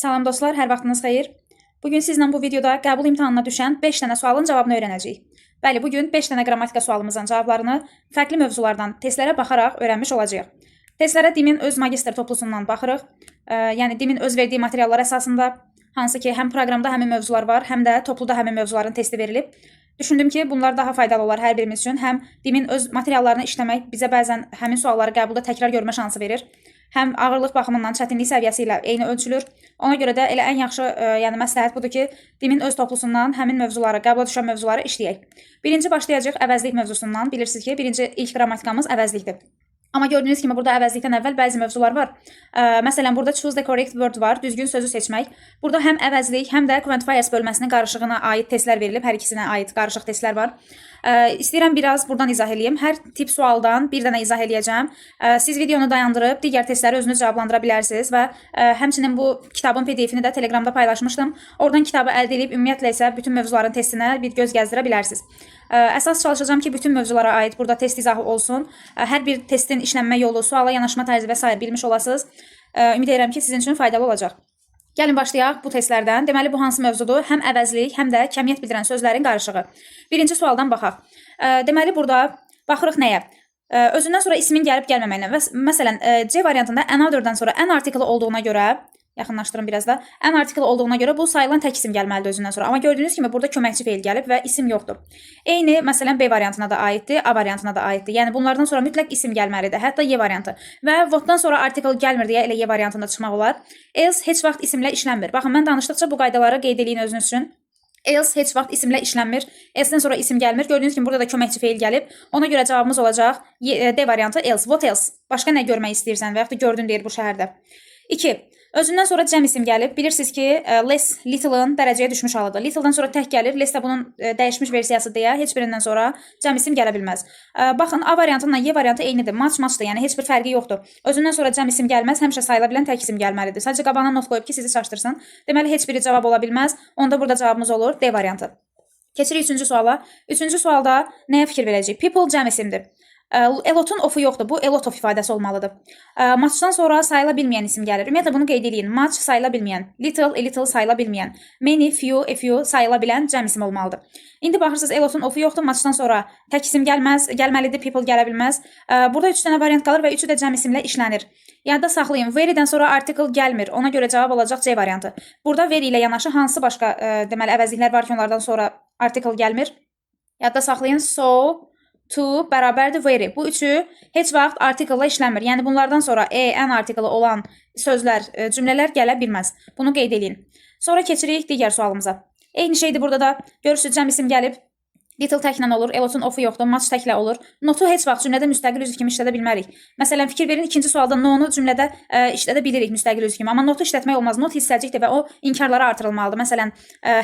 Salam dostlar, hər vaxtınız xeyir. Bugün sizlə bu videoda qəbul imtahanına düşən 5 dənə sualın cavabını öyrənəcəyik. Bəli, bugün 5 dənə qrammatika sualımızın cavablarını fərqli mövzulardan testlərə baxaraq öyrənmiş olacağıq. Testlərə DİM-in öz magistr toplusundan baxırıq. Yəni DİM-in öz verdiyi materiallar əsasında, hansı ki, həm proqramda həmin mövzular var, həm də topluda həmin mövzuların testi verilib. Düşündüm ki, bunlar daha faydalı olar hər birimiz üçün. Həm DİM-in öz materiallarını işləmək bizə bəzən həmin sualları qəbulda təkrar görmə şansı verir. Həm ağırlıq baxımından çətinlik səviyyəsi ilə eyni ölçülür. Ona görə də elə ən yaxşı, yəni məsləhət budur ki, DİM-in öz toplusundan həmin mövzuları, qəbula düşən mövzuları işləyək. Birinci başlayacağıq əvəzlik mövzusundan. Bilirsiniz ki, ilk qrammatikamız əvəzlikdir. Amma gördüyünüz kimi burada əvəzlikdən əvvəl bəzi mövzular var. Məsələn, burada choose the correct word var, düzgün sözü seçmək. Burada həm əvəzlik, həm də quantifiers bölməsinin qarışığına aid testlər verilib. Hər ikisinə aid qarışıq testlər var. İstəyirəm biraz buradan izah eləyim. Hər tip sualdan bir dənə izah eləyəcəm. Siz videonu dayandırıb digər testləri özünüz cavablandıra bilərsiniz və həmçinin bu kitabın PDF-ni də Telegramda paylaşmışdım. Oradan kitabı əldə edib ümumiyyətlə isə bütün mövzuların testinə bir göz gəzdirə bilərsiniz. Əsas çalışacağım ki, bütün mövzulara aid burada test izahı olsun. Hər bir testin işlənmə yolu, suala yanaşma tərzi və s. bilmiş olasınız. Ümid edirəm ki, sizin üçün faydalı olacaq. Gəlin başlayaq bu testlərdən. Deməli, bu hansı mövzudur? Həm əvəzlik, həm də kəmiyyət bildirən sözlərin qarışığı. Birinci sualdan baxaq. Deməli, burada baxırıq nəyə? Özündən sonra ismin gəlib gəlməməyinə. Məsələn, C variantında another'dan sonra an artiklı olduğuna görə, yaxınlaşdırın biraz da, an artiklı olduğuna görə bu sayılan tək isim gəlməlidir özündən sonra. Amma gördüyünüz kimi burada köməkçi feil gəlib və isim yoxdur. Eyni, məsələn, B variantına da aiddir, A variantına da aiddir. Yəni bunlardan sonra mütləq isim gəlməlidir, hətta Y variantı. Və whatdan sonra artikl gəlmir deyə elə Y variantında çıxmaq olar. Else heç vaxt isimlə işlənmir. Baxın, mən danışdıqca bu qaydaları qeyd eləyin özünüz üçün. Else heç vaxt isimlə işlənmir. Else-dən sonra isim gəlmir. Gördüyünüz kimi burada da köməkçi feil gəlib. Ona görə cavabımız olacaq D variantı else. What else? Başqa nə görmək istəyirsən və yaxud da gördün deyir bu şəhərdə. 2. Özündən sonra cəm isim gəlib. Bilirsiniz ki, less, little-ın dərəcəyə düşmüş halıdır. Little-dan sonra tək gəlir, less də bunun dəyişmiş versiyası deyə heç birindən sonra cəm isim gələ bilməz. Baxın, A variantıyla Y variantı eynidir. Match-matchdır, yəni heç bir fərqi yoxdur. Özündən sonra cəm isim gəlməz, həmişə sayıla bilən tək isim gəlməlidir. Sadəcə qabağına not qoyub ki, sizi çaşdırsın. Deməli, heç biri cavab ola bilməz. Onda burada cavabımız olur D variantı. Keçirik 3-cü suala. 3-cü sualda nəyə fikir verəcəyik? People cəm isimdir. Elotun ofu yoxdur. Bu elot of ifadəsi olmalıdır. Matchdan sonra sayıla bilməyən isim gəlir. Ümumiyyətlə bunu qeyd edin. Match sayıla bilməyən, little, a little sayıla bilməyən, many, few, a few sayıla bilən cəm isim olmalıdır. İndi baxırsınız, elotun ofu yoxdur. Matchdan sonra tək isim gəlməlidir, people gələ bilməz. Burada 3 dənə variant qalır və üçü də cəm isimlə işlənir. Yadda saxlayın. Very'dən sonra article gəlmir. Ona görə cavab olacaq C variantı. Burada veri ilə yanaşı hansı başqa deməli əvəzliklər var ki, onlardan sonra article gəlmir? Yadda saxlayın. So, to bərabərdir very. Bu üçü heç vaxt artiklla işlənmir. Yəni bunlardan sonra an artiklı olan sözlər, cümlələr gələ bilməz. Bunu qeyd edin. Sonra keçirik digər sualımıza. Eyni şeydir burada da. Görürsünüz, cəm isim gəlib. Little təklə olur, elotun ofu yoxdur, match təklə olur. Notu heç vaxt cümlədə müstəqil üzv kimi işlədə bilmərik. Məsələn, fikir verin, ikinci sualda no-nu cümlədə işlədə bilirik müstəqil üzv kimi. Amma notu işlətmək olmaz. Not hissəcikdir və o inkarlara artırılmalıdır. Məsələn,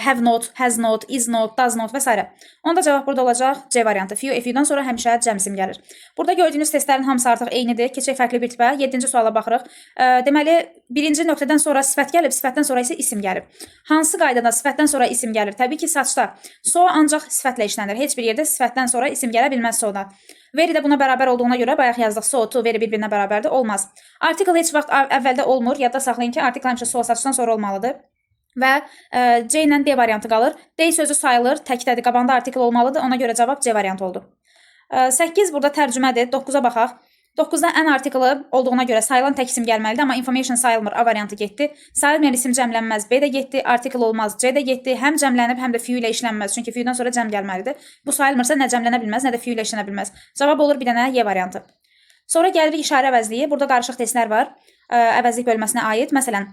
have not, has not, is not, does not və s. Onda cavab burada olacaq C variantı. Few, a few-dan sonra həmişə cəm isim gəlir. Burada gördüyünüz testlərin hamısı artıq eynidir. Keçək fərqli bir tipə. 7-ci suala baxırıq. Deməli, birinci nöqtədən sonra sifət gəlib, sifətdən sonra isə isim gəlib. Hansı qaydada sifətdən sonra isim gəlir? Təbii ki, saçda. So ancaq sifətlə işlənir. Heç bir yerdə sifətdən sonra isim gələ bilməz so-da. Veri də buna bərabər olduğuna görə bayaq yazdıq. So, to, veri bir-birinə bərabərdir. Olmaz. Article heç vaxt əvvəldə olmur. Yadda saxlayın ki, article həmişə so saçdan sonra olmalıdır. Və C ilə D variantı qalır. D sözü sayılır, təkdədir, qabağında article olmalıdır. Ona görə cavab C variantı oldu. 8 burada tərcümədir. 9-a baxaq. 9-da an artiklı olduğuna görə sayılan tək isim gəlməlidir, amma information sayılmır, A variantı getdi. Sayılmayan isim cəmlənməz, B də getdi, artikl olmaz, C də getdi. Həm cəmlənib, həm də few ilə işlənməz. Çünki few-dan sonra cəm gəlməlidir. Bu sayılmırsa nə cəmlənə bilməz, nə də few ilə işlənə bilməz. Cavab olur bir dənə Y variantı. Sonra gəlirik işarə əvəzliyi. Burada qarışıq testlər var. Əvəzlik bölməsinə aid. Məsələn,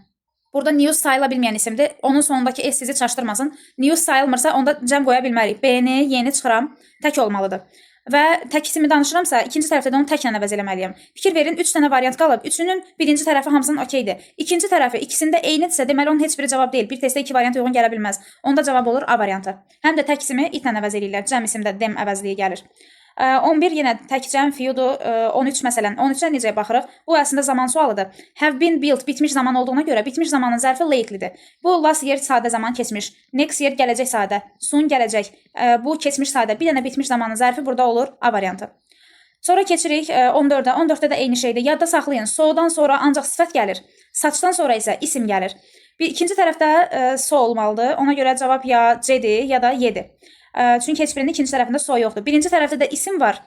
burada news sayıla bilməyən isimdir. Onun sonundakı S sizi çaşdırmasın. News sayılmırsa onda cəm qoya bilmərik. B-ni, Y-ni çıxıram. Tək olmalıdır. Və tək ismi danışıramsa, ikinci tərəfdə də onu təklə əvəz eləməliyəm. Fikir verin, 3 dənə variant qalıb. Üçünün birinci tərəfi hamısının okeydir. İkinci tərəfi ikisində eynidirsə, deməli onun heç biri cavab deyil. Bir testdə 2 variant uyğun gələ bilməz. Onda cavab olur A variantı. Həm də tək ismi itlə əvəz eləyirlər. Cəm isimdə dem əvəzliyi gəlir. 11 yenə tək cəm fewdur. 13 məsələn. 13-ə necə baxırıq? Bu əslində zaman sualıdır. Have been built bitmiş zaman olduğuna görə bitmiş zamanın zərfi lately'dir. Bu last year sadə zaman keçmiş. Next year gələcək sadə. Soon gələcək. Bu keçmiş sadə. Bir dənə bitmiş zamanın zərfi burada olur A variantı. Sonra keçirik 14-ə. 14-də də eyni şeydir. Yadda saxlayın. So'dan sonra ancaq sifət gəlir. Saçdan sonra isə isim gəlir. İkinci tərəfdə so olmalıdır. Ona görə cavab ya C-dir, ya da Y-dir. Çünki heç birinin ikinci tərəfində so yoxdur. Birinci tərəfdə də isim var.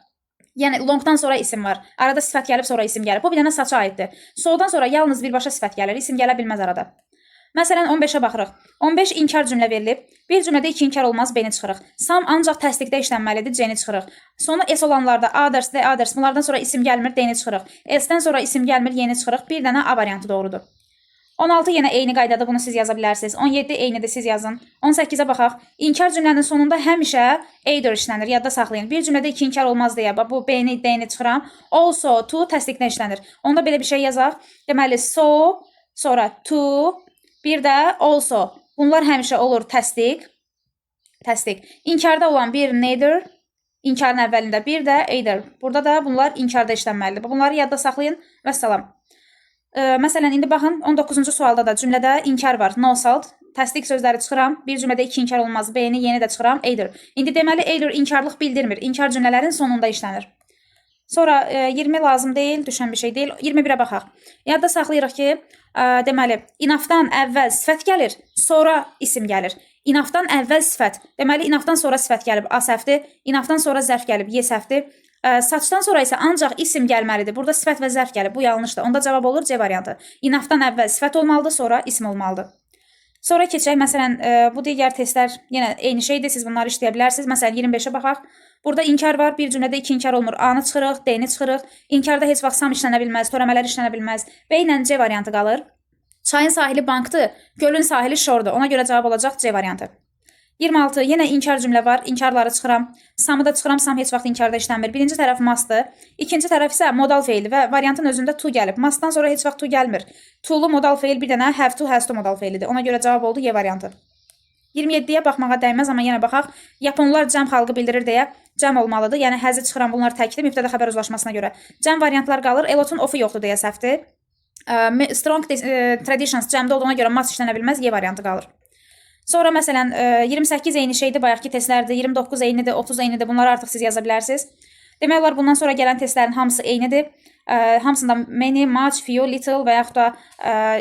Yəni longdan sonra isim var. Arada sifət gəlib, sonra isim gəlib. Bu bir dənə saça aiddir. So'dan sonra yalnız birbaşa sifət gəlir. İsim gələ bilməz arada. Məsələn 15-ə baxırıq. 15 inkar cümlə verilib. Bir cümlədə iki inkar olmaz, B-ni çıxırıq. Some ancaq təsdiqdə işlənməlidir, C-ni çıxırıq. Sonu S olanlarda others, the others, bunlardan sonra isim gəlmir, D-ni çıxırıq. S-dən sonra isim gəlmir, Y-ni çıxırıq. Bir dənə A variantı doğrudur. 16 yenə eyni qaydada bunu siz yaza bilərsiniz. 17 eynidir, siz yazın. 18-ə baxaq. İnkar cümlənin sonunda həmişə either işlənir. Yadda saxlayın. Bir cümlədə iki inkar olmaz deyə bu B-ni, D-ni çıxıram. Also, to təsdiqdən işlənir. Onda belə bir şey yazaq. Deməli, so, sonra to, bir də also. Bunlar həmişə olur təsdiq. Təsdiq. İnkarda olan bir neither, inkarın əvvəlində bir də either. Burada da bunlar inkarda işlənməlidir. Bunları yadda saxlayın və salam. Məsələn, indi baxın, 19-cu sualda da cümlədə inkar var. No salt. Təsdiq sözləri çıxıram. Bir cümlədə iki inkar olmaz. B-ni, yeni də çıxıram. Either. İndi deməli, either inkarlıq bildirmir. İnkar cümlələrin sonunda işlənir. Sonra 20 lazım deyil, düşən bir şey deyil. 21-ə baxaq. Yadda saxlayırıq ki, deməli, inafdan əvvəl sifət gəlir, sonra isim gəlir. İnafdan əvvəl sifət. Deməli, inafdan sonra sifət gəlib. A səhvdir. İnafdan sonra zərf gəlib. Y səhvdir. Saçdan sonra isə ancaq isim gəlməlidir. Burada sifət və zərf gəlib. Bu yanlışdır. Onda cavab olur C variantı. İnafdan əvvəl sifət olmalıdır, sonra isim olmalıdır. Sonra keçək. Məsələn, bu digər testlər yenə eyni şeydir. Siz bunları işləyə bilərsiniz. Məsələn, 25-ə baxaq. Burada inkar var. Bir cümlədə iki inkar olmur. A-nı çıxırıq, D-ni çıxırıq. İnkarda heç vaxt sam işlənə bilməz, törəmələr işlənə bilməz. B ilə C variantı qalır. Çayın sahili bankdır, gölün sahili şordur. Ona görə cavab olacaq C variantı. 26. Yenə inkar cümlə var. İnkarları çıxıram. Samı da çıxıram. Sam heç vaxt inkarda işlənmir. Birinci tərəf masdır. İkinci tərəf isə modal feili və variantın özündə to gəlib. Masdan sonra heç vaxt to gəlmir. To'lu modal feil bir dənə have to, has to modal feilidir. Ona görə cavab oldu Y variantı. 27-yə baxmağa dəyməz, amma yenə baxaq. Yaponlar cəm xalqı bildirir deyə cəm olmalıdır. Yəni həzi çıxıram, bunlar təkdir. Mübtəda xəbər uzlaşmasına görə. Cəm variantlar qalır. Elotun ofu yoxdur deyə səhvdir. Strong traditions cəmdə olduğuna görə mas işlənə bilməz. Y variantı qalır. Sonra məsələn 28 eyni şeydir, bayaqki testlərdir, 29 eynidir, 30 eynidir. Bunları artıq siz yaza bilərsiniz. Demək olar bundan sonra gələn testlərin hamısı eynidir. Hamısında many, much, few, little və yaxud da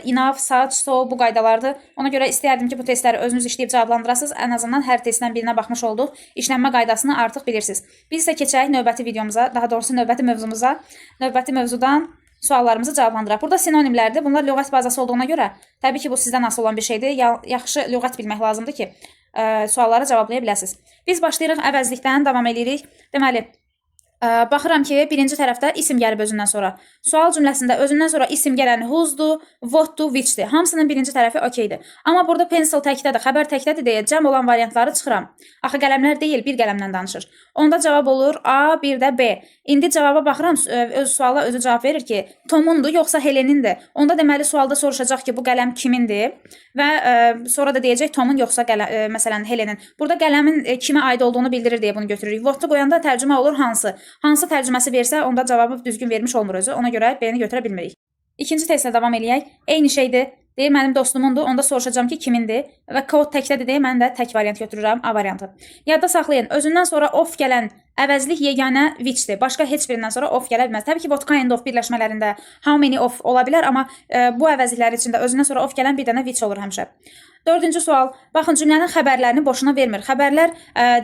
enough, such, so bu qaydalardır. Ona görə istəyərdim ki, bu testləri özünüz işləyib cavablandırasınız. Ən azından hər testdən birinə baxmış olduq. İşlənmə qaydasını artıq bilirsiniz. Biz isə keçək növbəti videomuza, daha doğrusu növbəti mövzumuza. Növbəti mövzudan suallarımızı cavablandıraq. Burada sinonimlərdir. Bunlar lüğət bazası olduğuna görə, təbii ki, bu sizdən asılı olan bir şeydir. Yaxşı lüğət bilmək lazımdır ki, sualları cavablaya biləsiniz. Biz başlayırıq əvəzlikdən, davam edirik. Deməli, baxıram ki, birinci tərəfdə isim gəlib özündən sonra. Sual cümləsində özündən sonra isim gələn who'sdur, what'dur, which'dir. Hamısının birinci tərəfi okeydir. Amma burada pencil təkdədir, xəbər təkdədir deyə cəm olan variantları çıxıram. Axı qələmlər deyil, bir qələmdən danışır. Onda cavab olur A, bir də B. İndi cavaba baxıram, öz suala özü cavab verir ki, Tomundur, yoxsa Helenindir. Onda deməli sualda soruşacaq ki, bu qələm kimindir və sonra da deyəcək Tomun yoxsa məsələn Helenin. Burada qələmin kimə aid olduğunu bildirir deyə bunu götürürük. What'u qoyanda tərcümə olur hansı. Hansı tərcüməsi versə, onda cavabı düzgün vermiş olmur özü. Ona görə B-ni götürə bilmirik. İkinci testlə davam eləyək. Eyni şeydir. Deyir, mənim dostumundur. Onda soruşacağam ki, kimindir? Və kod təkdədir deyə mən də tək variant götürürəm, A variantı. Yadda saxlayın. Özündən sonra of gələn əvəzlik yeganə which'dir. Başqa heç birindən sonra of gələ bilməz. Təbii ki, what kind of birləşmələrində how many of ola bilər, amma bu əvəzliklər içində özündən sonra of gələn bir dənə which olur həmişə. Dördüncü sual. Baxın, cümlənin xəbərlərini boşuna vermir. Xəbərlər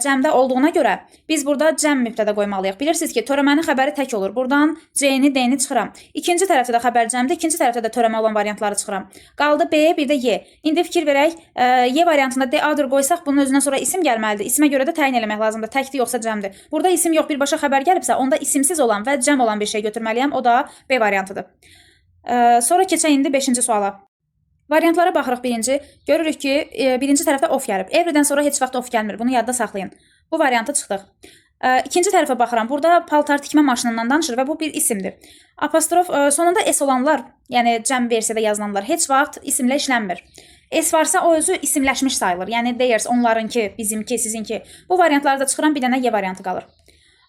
cəmdə olduğuna görə biz burada cəm mübtədə qoymalıyıq. Bilirsiniz ki, törəmənin xəbəri tək olur. Buradan C-ni, D-ni çıxıram. İkinci tərəfdə də xəbər cəmdir, ikinci tərəfdə də törəmə olan variantları çıxıram. Qaldı B, bir də Y. İndi fikir verək, Y variantında D other qoysaq, bunun özündən sonra isim gəlməlidir. İsimə görə də təyin eləmək lazımdır. Təkdir yoxsa cəmdir. Burada isim yox, birbaşa xəbər gəlibsə, onda isimsiz olan və cəm olan bir şey götürməliyəm. O da B variantıdır. Sonra keçək indi 5-ci suala. Variantlara baxırıq birinci. Görürük ki, birinci tərəfdə of gəlib. Everydən sonra heç vaxt of gəlmir. Bunu yadda saxlayın. Bu variantı çıxdıq. İkinci tərəfə baxıram. Burada paltar tikmə maşınından danışır və bu bir isimdir. Apostrof sonunda S olanlar, yəni cəm versiyada yazılanlar heç vaxt isimlə işlənmir. S varsa o özü isimləşmiş sayılır. Yəni theirs, onlarınki, bizimki, sizinki. Bu variantları da çıxıram, bir dənə Y variantı qalır.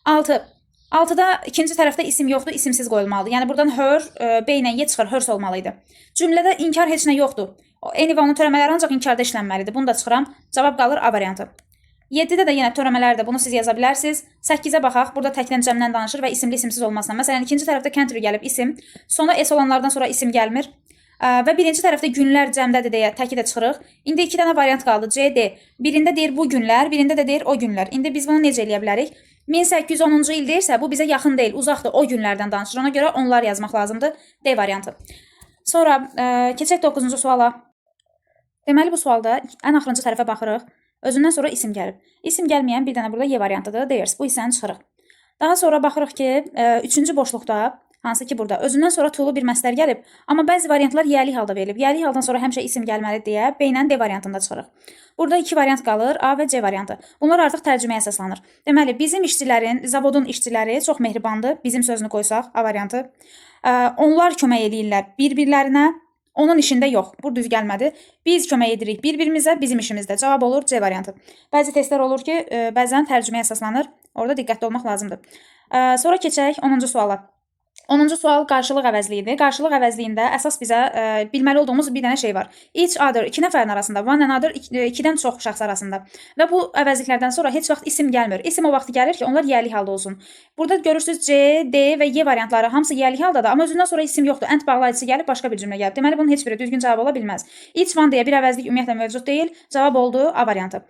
6. 6-da ikinci tərəfdə isim yoxdur, isimsiz qoyulmalıdır. Yəni buradan her, B ilə Y çıxır, hers olmalıydı. Cümlədə inkar heç nə yoxdur. Anyway-nun törəmələri ancaq inkarda işlənməlidir. Bunu da çıxıram. Cavab qalır A variantı. 7-də də yenə törəmələrdir. Bunu siz yaza bilərsiniz. 8-ə baxaq. Burada təkdən cəmdən danışır və isimli isimsiz olmasına. Məsələn, ikinci tərəfdə country gəlib isim. Sonra S olanlardan sonra isim gəlmir. Və birinci tərəfdə günlər cəmdədir deyə təki də çıxırıq. İndi 2 dənə variant qaldı. C, D. Birində deyir bu günlər, birində də deyir o günlər. İndi biz bunu necə eləyə bilərik? 1810-cu il deyirsə, bu bizə yaxın deyil, uzaqdır, o günlərdən danışır. Ona görə onlar yazmaq lazımdır. D variantı. Sonra keçək 9-cu suala. Deməli bu sualda ən axırıncı tərəfə baxırıq. Özündən sonra isim gəlib. İsim gəlməyən bir dənə burada Y variantıdır. Deyirsə, bu hissəni çıxırıq. Daha sonra baxırıq ki, 3-cü boşluqda, hansı ki burada özündən sonra tulu bir məstər gəlib, amma bəzi variantlar yəli halda verilib. Yəli haldan sonra həmişə isim gəlməli deyə B ilə D variantında çıxırıq. Burada 2 variant qalır, A və C variantı. Bunlar artıq tərcüməyə əsaslanır. Deməli, bizim işçilərin, zavodun işçiləri çox mehribandır. Bizim sözünü qoysaq, A variantı. Onlar kömək edirlər bir-birlərinə. Onun işində yox. Bu düz gəlmədi. Biz kömək edirik bir-birimizə, bizim işimizdə. Cavab olur C variantı. Bəzi testlər olur ki, bəzən tərcüməyə əsaslanır. Orada diqqətli olmaq lazımdır. Sonra keçək 10-cu suala. 10-cu sual qarşılıq əvəzliyidir. Qarşılıq əvəzliyində əsas bizə bilməli olduğumuz bir dənə şey var. Each other, 2 nəfərin arasında, one another, 2-dən çox şəxs arasında. Və bu əvəzliklərdən sonra heç vaxt isim gəlmir. İsim o vaxt gəlir ki, onlar yəli halda olsun. Burada görürsünüz C, D və Y variantları hamısı yəli haldadır, amma özündən sonra isim yoxdur. Ent bağlayıcısı gəlib, başqa bir cümlə gəlib. Deməli, bunun heç biri düzgün cavab ola bilməz. Each one deyə bir əvəzlik ümumiyyətlə mövcud deyil. Cavab oldu A variantı.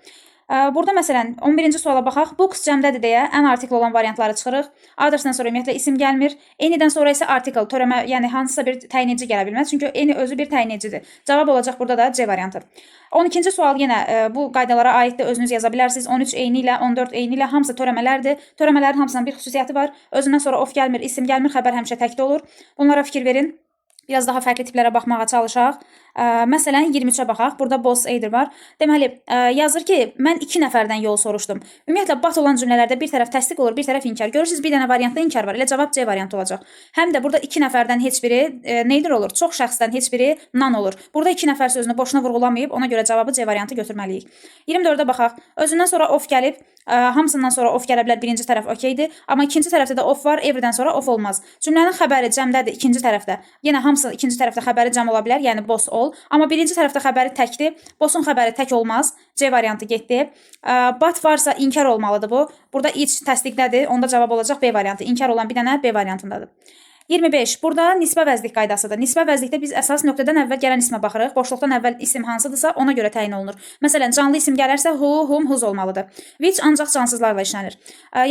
Burada məsələn 11-ci suala baxaq. Books cəmdədir deyə ən artikl olan variantları çıxırıq. Others'dan sonra ümumiyyətlə isim gəlmir. Any'dən sonra isə article, törəmə, yəni hansısa bir təyinici gələ bilməz. Çünki any özü bir təyinicidir. Cavab olacaq burada da C variantı. 12-ci sual yenə bu qaydalara aiddir. Özünüz yaza bilərsiniz. 13 eyni ilə, 14 eyni ilə hamısı törəmələrdir. Törəmələrin hamısının bir xüsusiyyəti var. Özündən sonra of gəlmir, isim gəlmir, xəbər həmişə təkdə olur. Bunlara fikir verin. Biraz daha fərqli tiplərə baxmağa çalışaq. Məsələn 23-ə baxaq. Burada boss either var. Deməli, yazır ki, mən 2 nəfərdən yol soruşdum. Ümumiyyətlə bat olan cümlələrdə bir tərəf təsdiq olur, bir tərəf inkar. Görürsüz, bir dənə variantda inkar var. Elə cavab C variantı olacaq. Həm də burada 2 nəfərdən heç biri neydir olur? Çox şəxsdən heç biri nan olur. Burada 2 nəfər sözünü boşuna vurğulamayıb, ona görə cavabı C variantı götürməliyik. 24-ə baxaq. Özündən sonra of gəlib. Hamısından sonra of gələ bilər, birinci tərəf okeydir. Amma ikinci tərəfdə də of var, everydən sonra of olmaz. Cümlənin xəbəri cəmdədir ikinci tərəfdə. Yenə hamısı ikinci tərəfdə xəbəri cəm ola bilər, yəni boss ol. Amma birinci tərəfdə xəbəri təkdir. Boss'un xəbəri tək olmaz. C variantı getdi. But varsa inkar olmalıdır bu. Burada each təsdiqdədir. Onda cavab olacaq B variantı. İnkar olan bir dənə B variantındadır. 25. Burada nisbə vəzlik qaydasıdır. Nisbə vəzlikdə biz əsas nöqtədən əvvəl gələn ismə baxırıq. Boşluqdan əvvəl isim hansıdırsa ona görə təyin olunur. Məsələn, canlı isim gələrsə who, whom, whose olmalıdır. Which ancaq cansızlarla işlənir.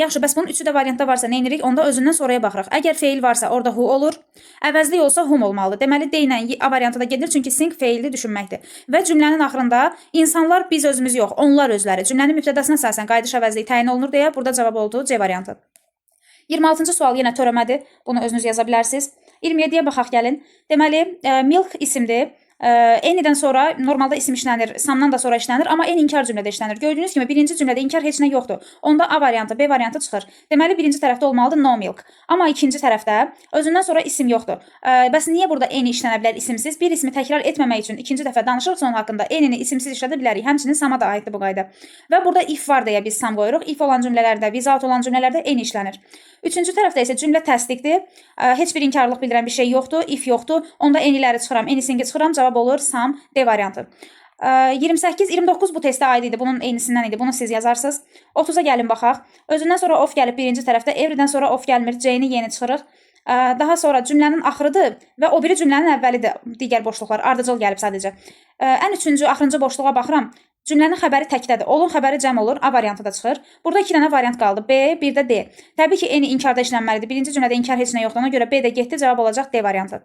Yaxşı, bəs bunun üçü də variantda varsa nə edirik? Onda özündən sonraya baxırıq. Əgər feil varsa orada who olur. Əvəzlik olsa whom olmalıdır. Deməli, D ilə A variantı da gedir, çünki think feilli düşünməkdir. Və cümlənin axırında insanlar biz özümüz yox, onlar özləri. Cümlənin mübtədasına əsasən qayıdış əvəzliyi təyin olunur deyə burada cavab oldu C variantı. 26-cı sual yenə törəmədir. Bunu özünüz yaza bilərsiniz. 27-yə baxaq gəlin. Deməli, milk isimdir. Any'dən sonra normalda isim işlənir, samdan da sonra işlənir, amma en inkar cümlədə işlənir. Gördüyünüz kimi birinci cümlədə inkar heç nə yoxdur. Onda A variantı, B variantı çıxır. Deməli birinci tərəfdə olmalıdır no milk. Amma ikinci tərəfdə özündən sonra isim yoxdur. Bəs niyə burada any işlənə bilər isimsiz? Bir ismi təkrar etməmək üçün ikinci dəfə danışırıq onun haqqında. Any'ni isimsiz işlədə bilərik. Həmçinin sama da aiddir bu qayda. Və burada if var deyə biz sam qoyuruq. If olan cümlələrdə, without olan cümlələrdə any işlənir. Üçüncü tərəfdə isə cümlə təsdiqdir. Heç bir inkarlıq bildirən bir şey yoxdur, if yoxdur. Onda any'ləri çıxıram, any-singi çıxıram, cavab olur sam D variantı. 28, 29 bu testə aid idi. Bunun eynisindən idi. Bunu siz yazarsınız. 30-a gəlin baxaq. Özündən sonra of gəlib birinci tərəfdə, everydən sonra of gəlmir, C-ni yeni çıxırıq. Daha sonra cümlənin axırıdır və o biri cümlənin əvvəlidir. Digər boşluqlar ardıcıl gəlib sadəcə. Ən üçüncü, axırıncı boşluğa baxıram. Cümlənin xəbəri təkdədir. Olun xəbəri cəm olur. A variantı da çıxır. Burada 2 dənə variant qaldı. B, bir də D. Təbii ki, any inkarda işlənməlidir. Birinci cümlədə inkar heç nə yoxdur. Ona görə B də getdi. Cavab olacaq D variantı.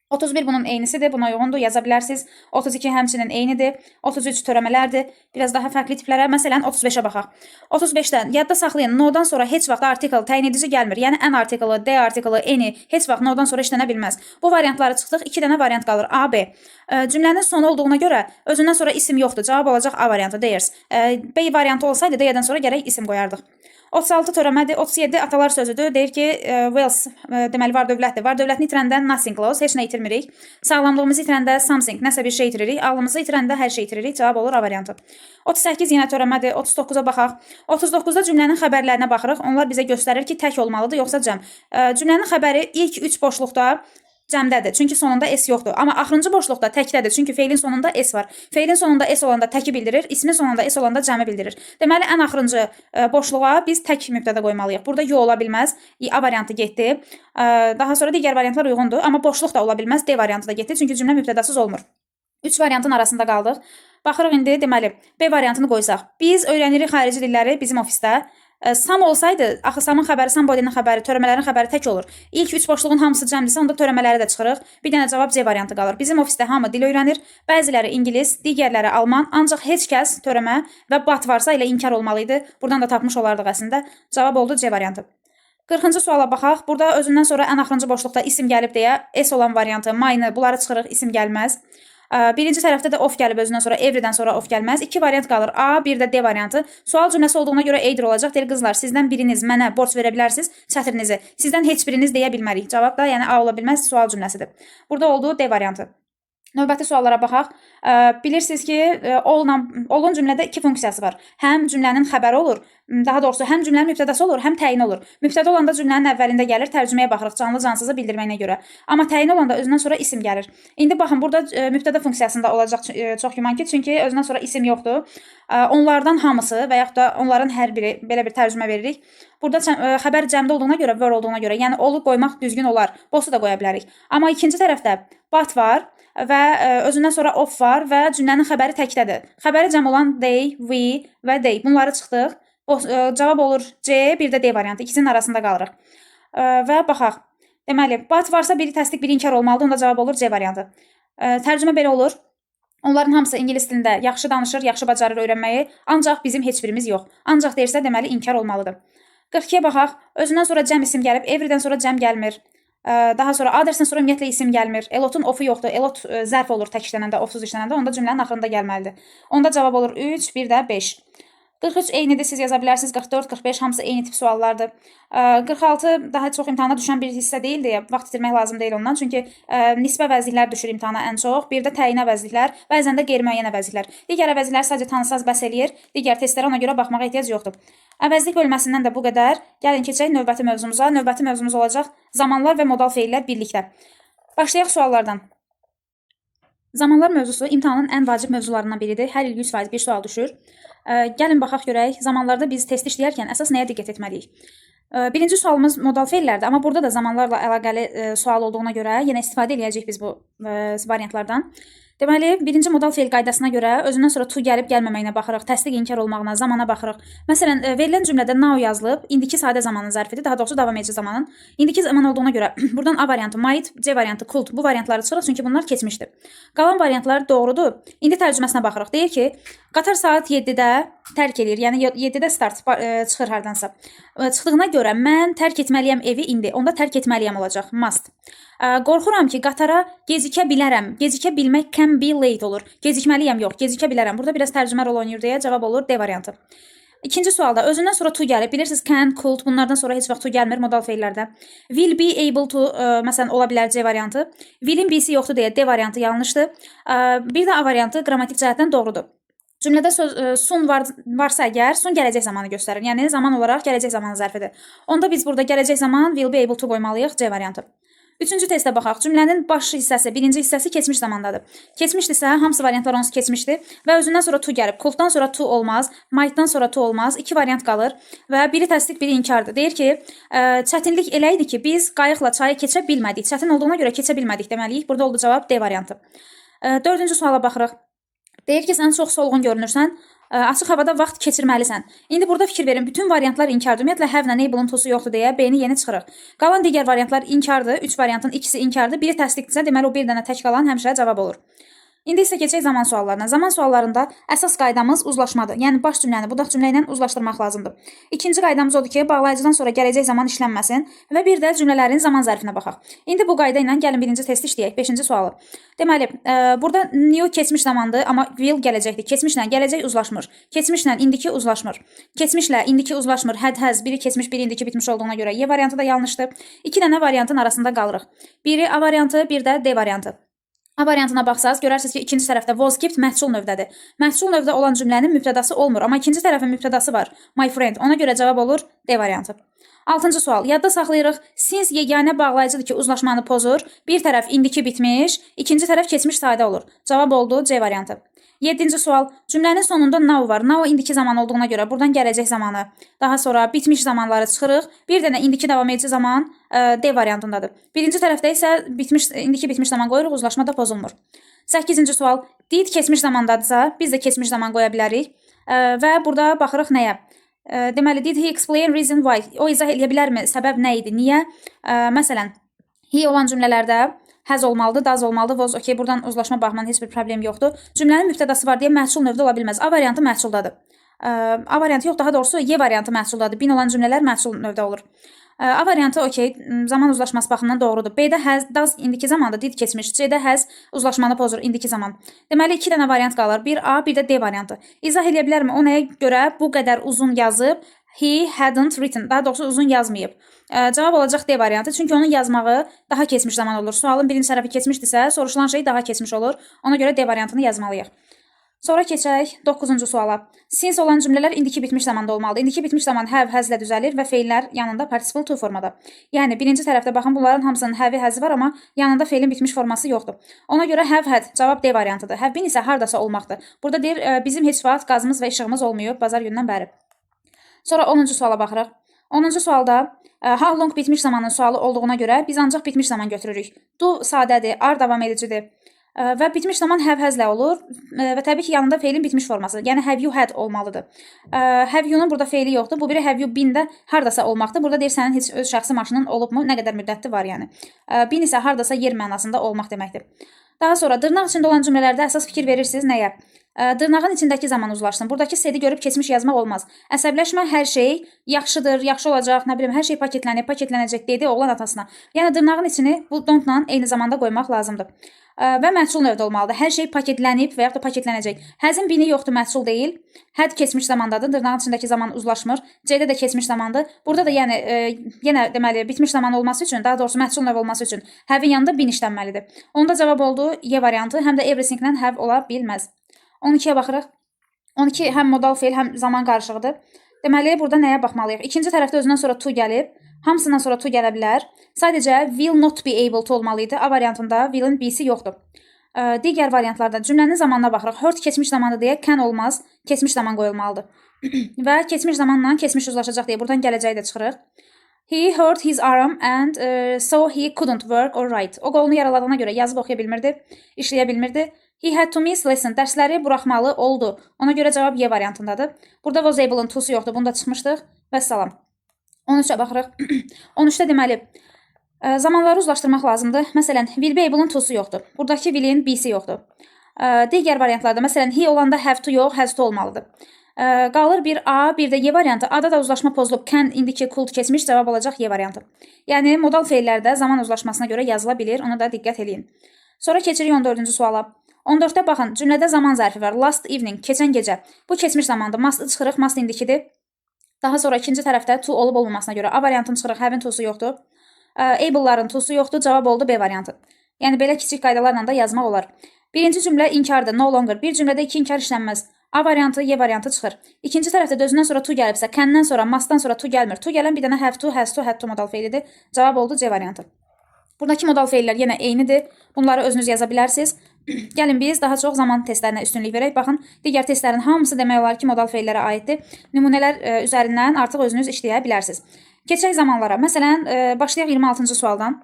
31 bunun eynisidir. Buna uyğundur. Yaza bilərsiniz. 32 həmçinin eynidir. 33 törəmələrdir. Biraz daha fərqli tiplərə. Məsələn, 35-ə baxaq. 35-dən yadda saxlayın. No-dan sonra heç vaxt article, təyin edici gəlmir. Yəni, N artiklı, D artiklı, any heç vaxt no-dan sonra işlənə bilməz. Bu variantları çıxdıq. 2 dənə variant qalır. A, B. Cümlənin sonu olduğuna görə özündən sonra isim yoxdur. Cavab olacaq A variantı. Theirs. B variantı olsaydı D-dən sonra gərək isim qoyardıq. 36 törəmədir. 37 atalar sözüdür. Deyir ki, Wells deməli var dövlətdir. Var dövlətini itirəndə nothing loss, heç nə itirmirik. Sağlamlığımızı itirəndə something, nəsə bir şey itiririk. Ağlımızı itirəndə hər şey itiririk. Cavab olur A variantı. 38 yenə törəmədir. 39-a baxaq. 39-da cümlənin xəbərlərinə baxırıq. Onlar bizə göstərir ki, tək olmalıdır, yoxsa cəm. Cümlənin xəbəri ilk 3 boşluqda cəmdədir. Çünki sonunda s yoxdur. Amma axırıncı boşluqda təkdədir. Çünki feilin sonunda s var. Feilin sonunda s olanda təki bildirir, ismin sonunda s olanda cəmi bildirir. Deməli, ən axırıncı boşluğa biz tək mübtəda qoymalıyıq. Burada yo ola bilməz. A variantı getdi. Daha sonra digər variantlar uyğundur. Amma boşluq da ola bilməz. D variantı da getdi. Çünki cümlə mübtədasız olmur. 3 variantın arasında qaldıq. Baxırıq indi, deməli, B variantını qoysaq. Biz öyrənirik xarici dilləri bizim ofisdə. Sam olsaydı, axı samın xəbəri, sam bodinin xəbəri, törəmələrin xəbəri tək olur. İlk 3 boşluğun hamısı cəmdirsə, onda törəmələri də çıxırıq. Bir dənə cavab C variantı qalır. Bizim ofisdə hamı dil öyrənir. Bəziləri ingilis, digərləri alman. Ancaq heç kəs törəmə və bat varsa ilə inkar olmalıydı. Buradan da tapmış olardıq əslində. Cavab oldu C variantı. 40-cı suala baxaq. Burada özündən sonra ən axırıncı boşluqda isim gəlib deyə S olan variantı, mayını, bunları çıxırıq, isim gəlməz. Birinci tərəfdə də of gəlib özündən sonra, everydən sonra of gəlməz. 2 variant qalır. A, bir də D variantı. Sual cümləsi olduğuna görə eydir olacaq. Deyir, qızlar, sizdən biriniz mənə borc verə bilərsiniz çətirinizi. Sizdən heç biriniz deyə bilmərik. Cavab da, yəni A ola bilməz, sual cümləsidir. Burada oldu D variantı. Növbəti suallara baxaq. Bilirsiniz ki, olun cümlədə 2 funksiyası var. Həm cümlənin xəbəri olur, daha doğrusu həm cümlənin mübtədası olur, həm təyin olur. Mübtəda olanda cümlənin əvvəlində gəlir, tərcüməyə baxırıq canlı-cansızı bildirməyinə görə. Amma təyin olanda özündən sonra isim gəlir. İndi baxın, burada mübtəda funksiyasında olacaq çox güman ki, çünki özündən sonra isim yoxdur. Onlardan hamısı və yaxud da onların hər biri, belə bir tərcümə veririk. Burada xəbər cəmdə olduğuna görə, were olduğuna görə, yəni olub qoymaq düzgün olar. Bosu da qoya bilərik. Amma ikinci tərəfdə but var və özündən sonra of var və cümlənin xəbəri təkdədir. Xəbəri cəm olan they, we və they. Bunları çıxdıq. Cavab olur C, bir də D variantı. İkisinin arasında qalırıq. Və baxaq. Deməli, but varsa biri təsdiq, biri inkar olmalıdır. Onda cavab olur C variantı. Tərcümə belə olur. Onların hamısı ingilis dilində yaxşı danışır, yaxşı bacarır öyrənməyi. Ancaq bizim heç birimiz yox. Ancaq deyirsə, deməli, inkar olmalıdır. 42-yə baxaq. Özündən sonra cəm isim gəlib, everydən sonra cəm gəlmir. Daha sonra adresin sonra ümumiyyətlə isim gəlmir. Elotun ofu yoxdur. Elot zərf olur tək işlənəndə, ofsuz işlənəndə. Onda cümlənin axırında gəlməlidir. Onda cavab olur 3, bir də 5. 43 eynidir, siz yaza bilərsiniz. 44, 45 hamısı eyni tip suallardır. 46 daha çox imtahana düşən bir hissə deyil deyə vaxt itirmək lazım deyil ondan. Çünki nisbə əvəzliklər düşür imtahana ən çox. Bir də təyin əvəzliklər, bəzən də qeyri-müəyyən əvəzliklər. Digər əvəzliklər sadəcə tanısaz bəs eləyir. Digər testlərə ona görə baxmağa ehtiyac yoxdur. Əvəzlik bölməsindən də bu qədər. Gəlin keçək növbəti mövzumuza. Növbəti mövzumuz olacaq zamanlar və modal feillər birlikdə. Başlayaq suallardan. Zamanlar mövzusu imtahanın ən vacib mövzularından biridir. Hər il 100% bir sual düşür. Gəlin baxaq görək, zamanlarda biz test işləyərkən əsas nəyə diqqət etməliyik? Birinci sualımız modal feillərdir, amma burada da zamanlarla əlaqəli sual olduğuna görə yenə istifadə edəcəyik biz bu variantlardan. Deməli, birinci modal feil qaydasına görə özündən sonra to gəlib gəlməməyinə baxırıq, təsdiq inkar olmağına, zamana baxırıq. Məsələn, verilən cümlədə now yazılıb, indiki sadə zamanın zərfidir, daha doğrusu davam edici zamanın. İndiki zaman olduğuna görə buradan A variantı might, C variantı could bu variantları çıxırıq, çünki bunlar keçmişdir. Qalan variantlar doğrudur. İndi tərcüməsinə baxırıq. Deyir ki, qatar saat 7-də tərk edir, yəni 7-də start çıxır hardansa. Çıxdığına görə mən tərk etməliyəm evi indi, onda tərk etməliyəm olacaq, must. Qorxuram ki, qatara gecikə bilərəm. Gecikə bilmək can be late olur. Gecikməliyəm yox, gecikə bilərəm. Burada biraz tərcümə rol oynayır deyə cavab olur D variantı. İkinci sualda özündən sonra to gəlib. Bilirsiniz can, could bunlardan sonra heç vaxt to gəlmir modal feillərdə. Will be able to məsələn ola bilər C variantı. Will'in B-si yoxdur deyə D variantı yanlışdır. Bir də A variantı qrammatik cəhətdən doğrudur. Cümlədə soon varsa əgər, soon gələcək zamanı göstərir. Yəni zaman olaraq gələcək zamanı zərfidir. Onda biz burada gələcək zaman will be able to qoymalıyıq C variantı. Üçüncü testə baxaq. Cümlənin baş hissəsi, birinci hissəsi keçmiş zamandadır. Keçmişdirsə, hamısı variantlar onsuz keçmişdir və özündən sonra to gəlib. Could'dan sonra to olmaz, might'dan sonra to olmaz. 2 variant qalır və biri təsdiq, biri inkardır. Deyir ki, çətinlik elə idi ki, biz qayıqla çayı keçə bilmədik. Çətin olduğuna görə keçə bilmədik deməliyik. Burada oldu cavab D variantı. Dördüncü suala baxırıq. Deyir ki, sən çox solğun görünürsən, açıq havada vaxt keçirməlisən. İndi burada fikir verin, bütün variantlar inkardır. Ümumiyyətlə, have-lə enable-ın tosu yoxdur deyə B-ni yeni çıxırıq. Qalan digər variantlar inkardır. 3 variantın ikisi inkardır, biri təsdiqdirsə, deməli o bir dənə tək qalan həmişə cavab olur. İndi isə keçək zaman suallarına. Zaman suallarında əsas qaydamız uzlaşmadır. Yəni baş cümləni budaq cümlə ilə uzlaşdırmaq lazımdır. İkinci qaydamız odur ki, bağlayıcıdan sonra gələcək zaman işlənməsin və bir də cümlələrin zaman zərfinə baxaq. İndi bu qayda ilə gəlin birinci testi işləyək. 5-ci sualı. Deməli, burada new keçmiş zamandır, amma will gələcəkdir. Keçmişlə gələcək uzlaşmır. Keçmişlə indiki uzlaşmır. Keçmişlə indiki uzlaşmır. Had, has, biri keçmiş, biri indiki bitmiş olduğuna görə Y variantı da yanlışdır. 2 dənə variantın arasında qalırıq. Biri A variantı, bir də D variantı. A variantına baxsaz, görərsiniz ki, ikinci tərəfdə was kept məhsul növdədir. Məhsul növdə olan cümlənin mübtədası olmur, amma ikinci tərəfin mübtədası var. My friend. Ona görə cavab olur D variantı. 6-cı sual. Yadda saxlayırıq. Since yeganə bağlayıcıdır ki, uzlaşmanı pozur. Bir tərəf indiki bitmiş, ikinci tərəf keçmiş sadə olur. Cavab oldu C variantı. 7-ci sual. Cümlənin sonunda now var. Now indiki zaman olduğuna görə buradan gələcək zamanı, daha sonra bitmiş zamanları çıxırıq. Bir dənə indiki davam edici zaman D variantındadır. Birinci tərəfdə isə indiki bitmiş zaman qoyuruq, uzlaşma da pozulmur. 8-ci sual. Did keçmiş zamandadırsa, biz də keçmiş zaman qoya bilərik. Və burada baxırıq nəyə? Deməli, did he explain reason why? O izah edə bilərmi? Səbəb nə idi? Niyə? Məsələn, he olan cümlələrdə has olmalıdır, does olmalıdır, was, okay, buradan uzlaşma baxımından heç bir problem yoxdur. Cümlənin mübtədası var deyə məhsul növdə ola bilməz. A variantı məhsuldadır. A variantı yox, daha doğrusu Y variantı məhsuldadır. Bin olan cümlələr məhsul növdə olur. A variantı okey, zaman uzlaşması baxımından doğrudur. B-də has, does indiki zamanda, did keçmiş. C-də has uzlaşmanı pozur indiki zaman. Deməli, 2 dənə variant qalır. Bir A, bir də D variantı. İzah edə bilərmi? O nəyə görə bu qədər uzun yazıb? He hadn't written. Daha doğrusu uzun yazmayıb. Cavab olacaq D variantı. Çünki onun yazmağı daha keçmiş zaman olur. Sualın birinci tərəfi keçmişdirsə, soruşulan şey daha keçmiş olur. Ona görə D variantını yazmalıyıq. Sonra keçək 9-cu suala. Since olan cümlələr indiki bitmiş zamanda olmalıdır. İndiki bitmiş zaman have, has-lə düzəlir və feillər yanında participle to formada. Yəni, birinci tərəfdə baxın, bunların hamısının have, has var, amma yanında feilin bitmiş forması yoxdur. Ona görə have had, cavab D variantıdır. Have been isə hardasa olmaqdır. Burada deyir, bizim heç vaxt qazımız və işığımız olmuyor bazar gündən bəri. Sonra 10-cu suala baxırıq. 10-cu sualda how long bitmiş zamanın sualı olduğuna görə biz ancaq bitmiş zaman götürürük. Do sadədir, are davam edicidir. Və bitmiş zaman have haslə olur və təbii ki, yanında feilin bitmiş forması. Yəni, have you had olmalıdır. Have you-nun burada feili yoxdur. Bu biri have you been-də hardasa olmaqdır. Burada deyir, sənin heç öz şəxsi maşının olubmu, nə qədər müddətli var yəni. Been isə hardasa yer mənasında olmaq deməkdir. Daha sonra dırnaq içində olan cümlələrdə əsas fikir verirsiniz nəyə? Dırnağın içindəki zaman uzlaşsın. Buradakı sedi görüb keçmiş yazmaq olmaz. Əsəbləşmə, hər şey yaxşıdır, yaxşı olacaq, nə bilim, hər şey paketlənib, paketlənəcək dedi oğlan atasına. Yəni, dırnağın içini bu don't-la eyni zamanda qoymaq lazımdır. Və məhsul növdə olmalıdır. Hər şey paketlənib və yaxud da paketlənəcək. Həzin bini yoxdur, məhsul deyil. Had keçmiş zamandadır, dırnağın içindəki zaman uzlaşmır. C-də də keçmiş zamandır. Burada da yəni, yenə deməli, bitmiş zaman olması üçün, daha doğrusu məhsul növü olması üçün have-in yanında bin işlənməlidir. Onda cavab oldu Y variantı, həm də everything-lə have ola bilməz. 12-yə baxırıq. 12 həm modal feil, həm zaman qarışığıdır. Deməli, burada nəyə baxmalıyıq? İkinci tərəfdə özündən sonra to gəlib. Hamısından sonra to gələ bilər. Sadəcə will not be able to olmalıydı. A variantında will'in B-si yoxdur. Digər variantlarda cümlənin zamanına baxırıq. Heard keçmiş zamanı deyə can olmaz. Keçmiş zaman qoyulmalıdır. Və keçmiş zamanla keçmiş uzlaşacaq deyə buradan gələcəyi də çıxırıq. He hurt his arm and so he couldn't work or write. O qolunu yaraladığına görə yazıb oxuya bilmirdi, işləyə bilmirdi. He had to miss lesson. Dərsləri buraxmalı oldu. Ona görə cavab Y variantındadır. Burada was able-ın to-su yoxdur. Bunu da çıxmışdıq. Və salam. 13-ə baxırıq. 13-də deməli, zamanları uzlaşdırmaq lazımdır. Məsələn, will be able-ın to-su yoxdur. Buradakı will-in B-si yoxdur. Digər variantlarda, məsələn, he olanda have to yox, has to olmalıdır. Qalır bir A, bir də Y variantı. A-da da uzlaşma pozulub. Can, indiki, could keçmiş, cavab olacaq Y variantı. Yəni, modal feillərdə zaman uzlaşmasına görə yazıla bilir. Ona da diqqət edin. Sonra keçirik 14-cü suala. 14-də baxın, cümlədə zaman zərfi var. Last evening, keçən gecə. Bu keçmiş zamandır. Must çıxırıq, must indikidir. Daha sonra ikinci tərəfdə to olub olmamasına görə A variantını çıxırıq, have-in to-su yoxdur. Able-ların to-su yoxdur, cavab oldu B variantı. Yəni, belə kiçik qaydalarla da yazmaq olar. Birinci cümlə inkardır, no longer. Bir cümlədə iki inkar işlənməz. A variantı, Y variantı çıxır. İkinci tərəfdə özündən sonra to gəlibsə, can-dən sonra, must-dan sonra to gəlmir. To gələn bir dənə have to, has to, had to modal feilidir. Cavab oldu C variantı. Buradakı modal feillər yenə eynidir. Bunları özünüz yaza bilərsiniz. Gəlin biz daha çox zaman testlərinə üstünlük verək. Baxın, digər testlərin hamısı demək olar ki, modal feillərə aiddir. Nümunələr üzərindən artıq özünüz işləyə bilərsiniz. Keçək zamanlara. Məsələn, başlayaq 26-cı sualdan.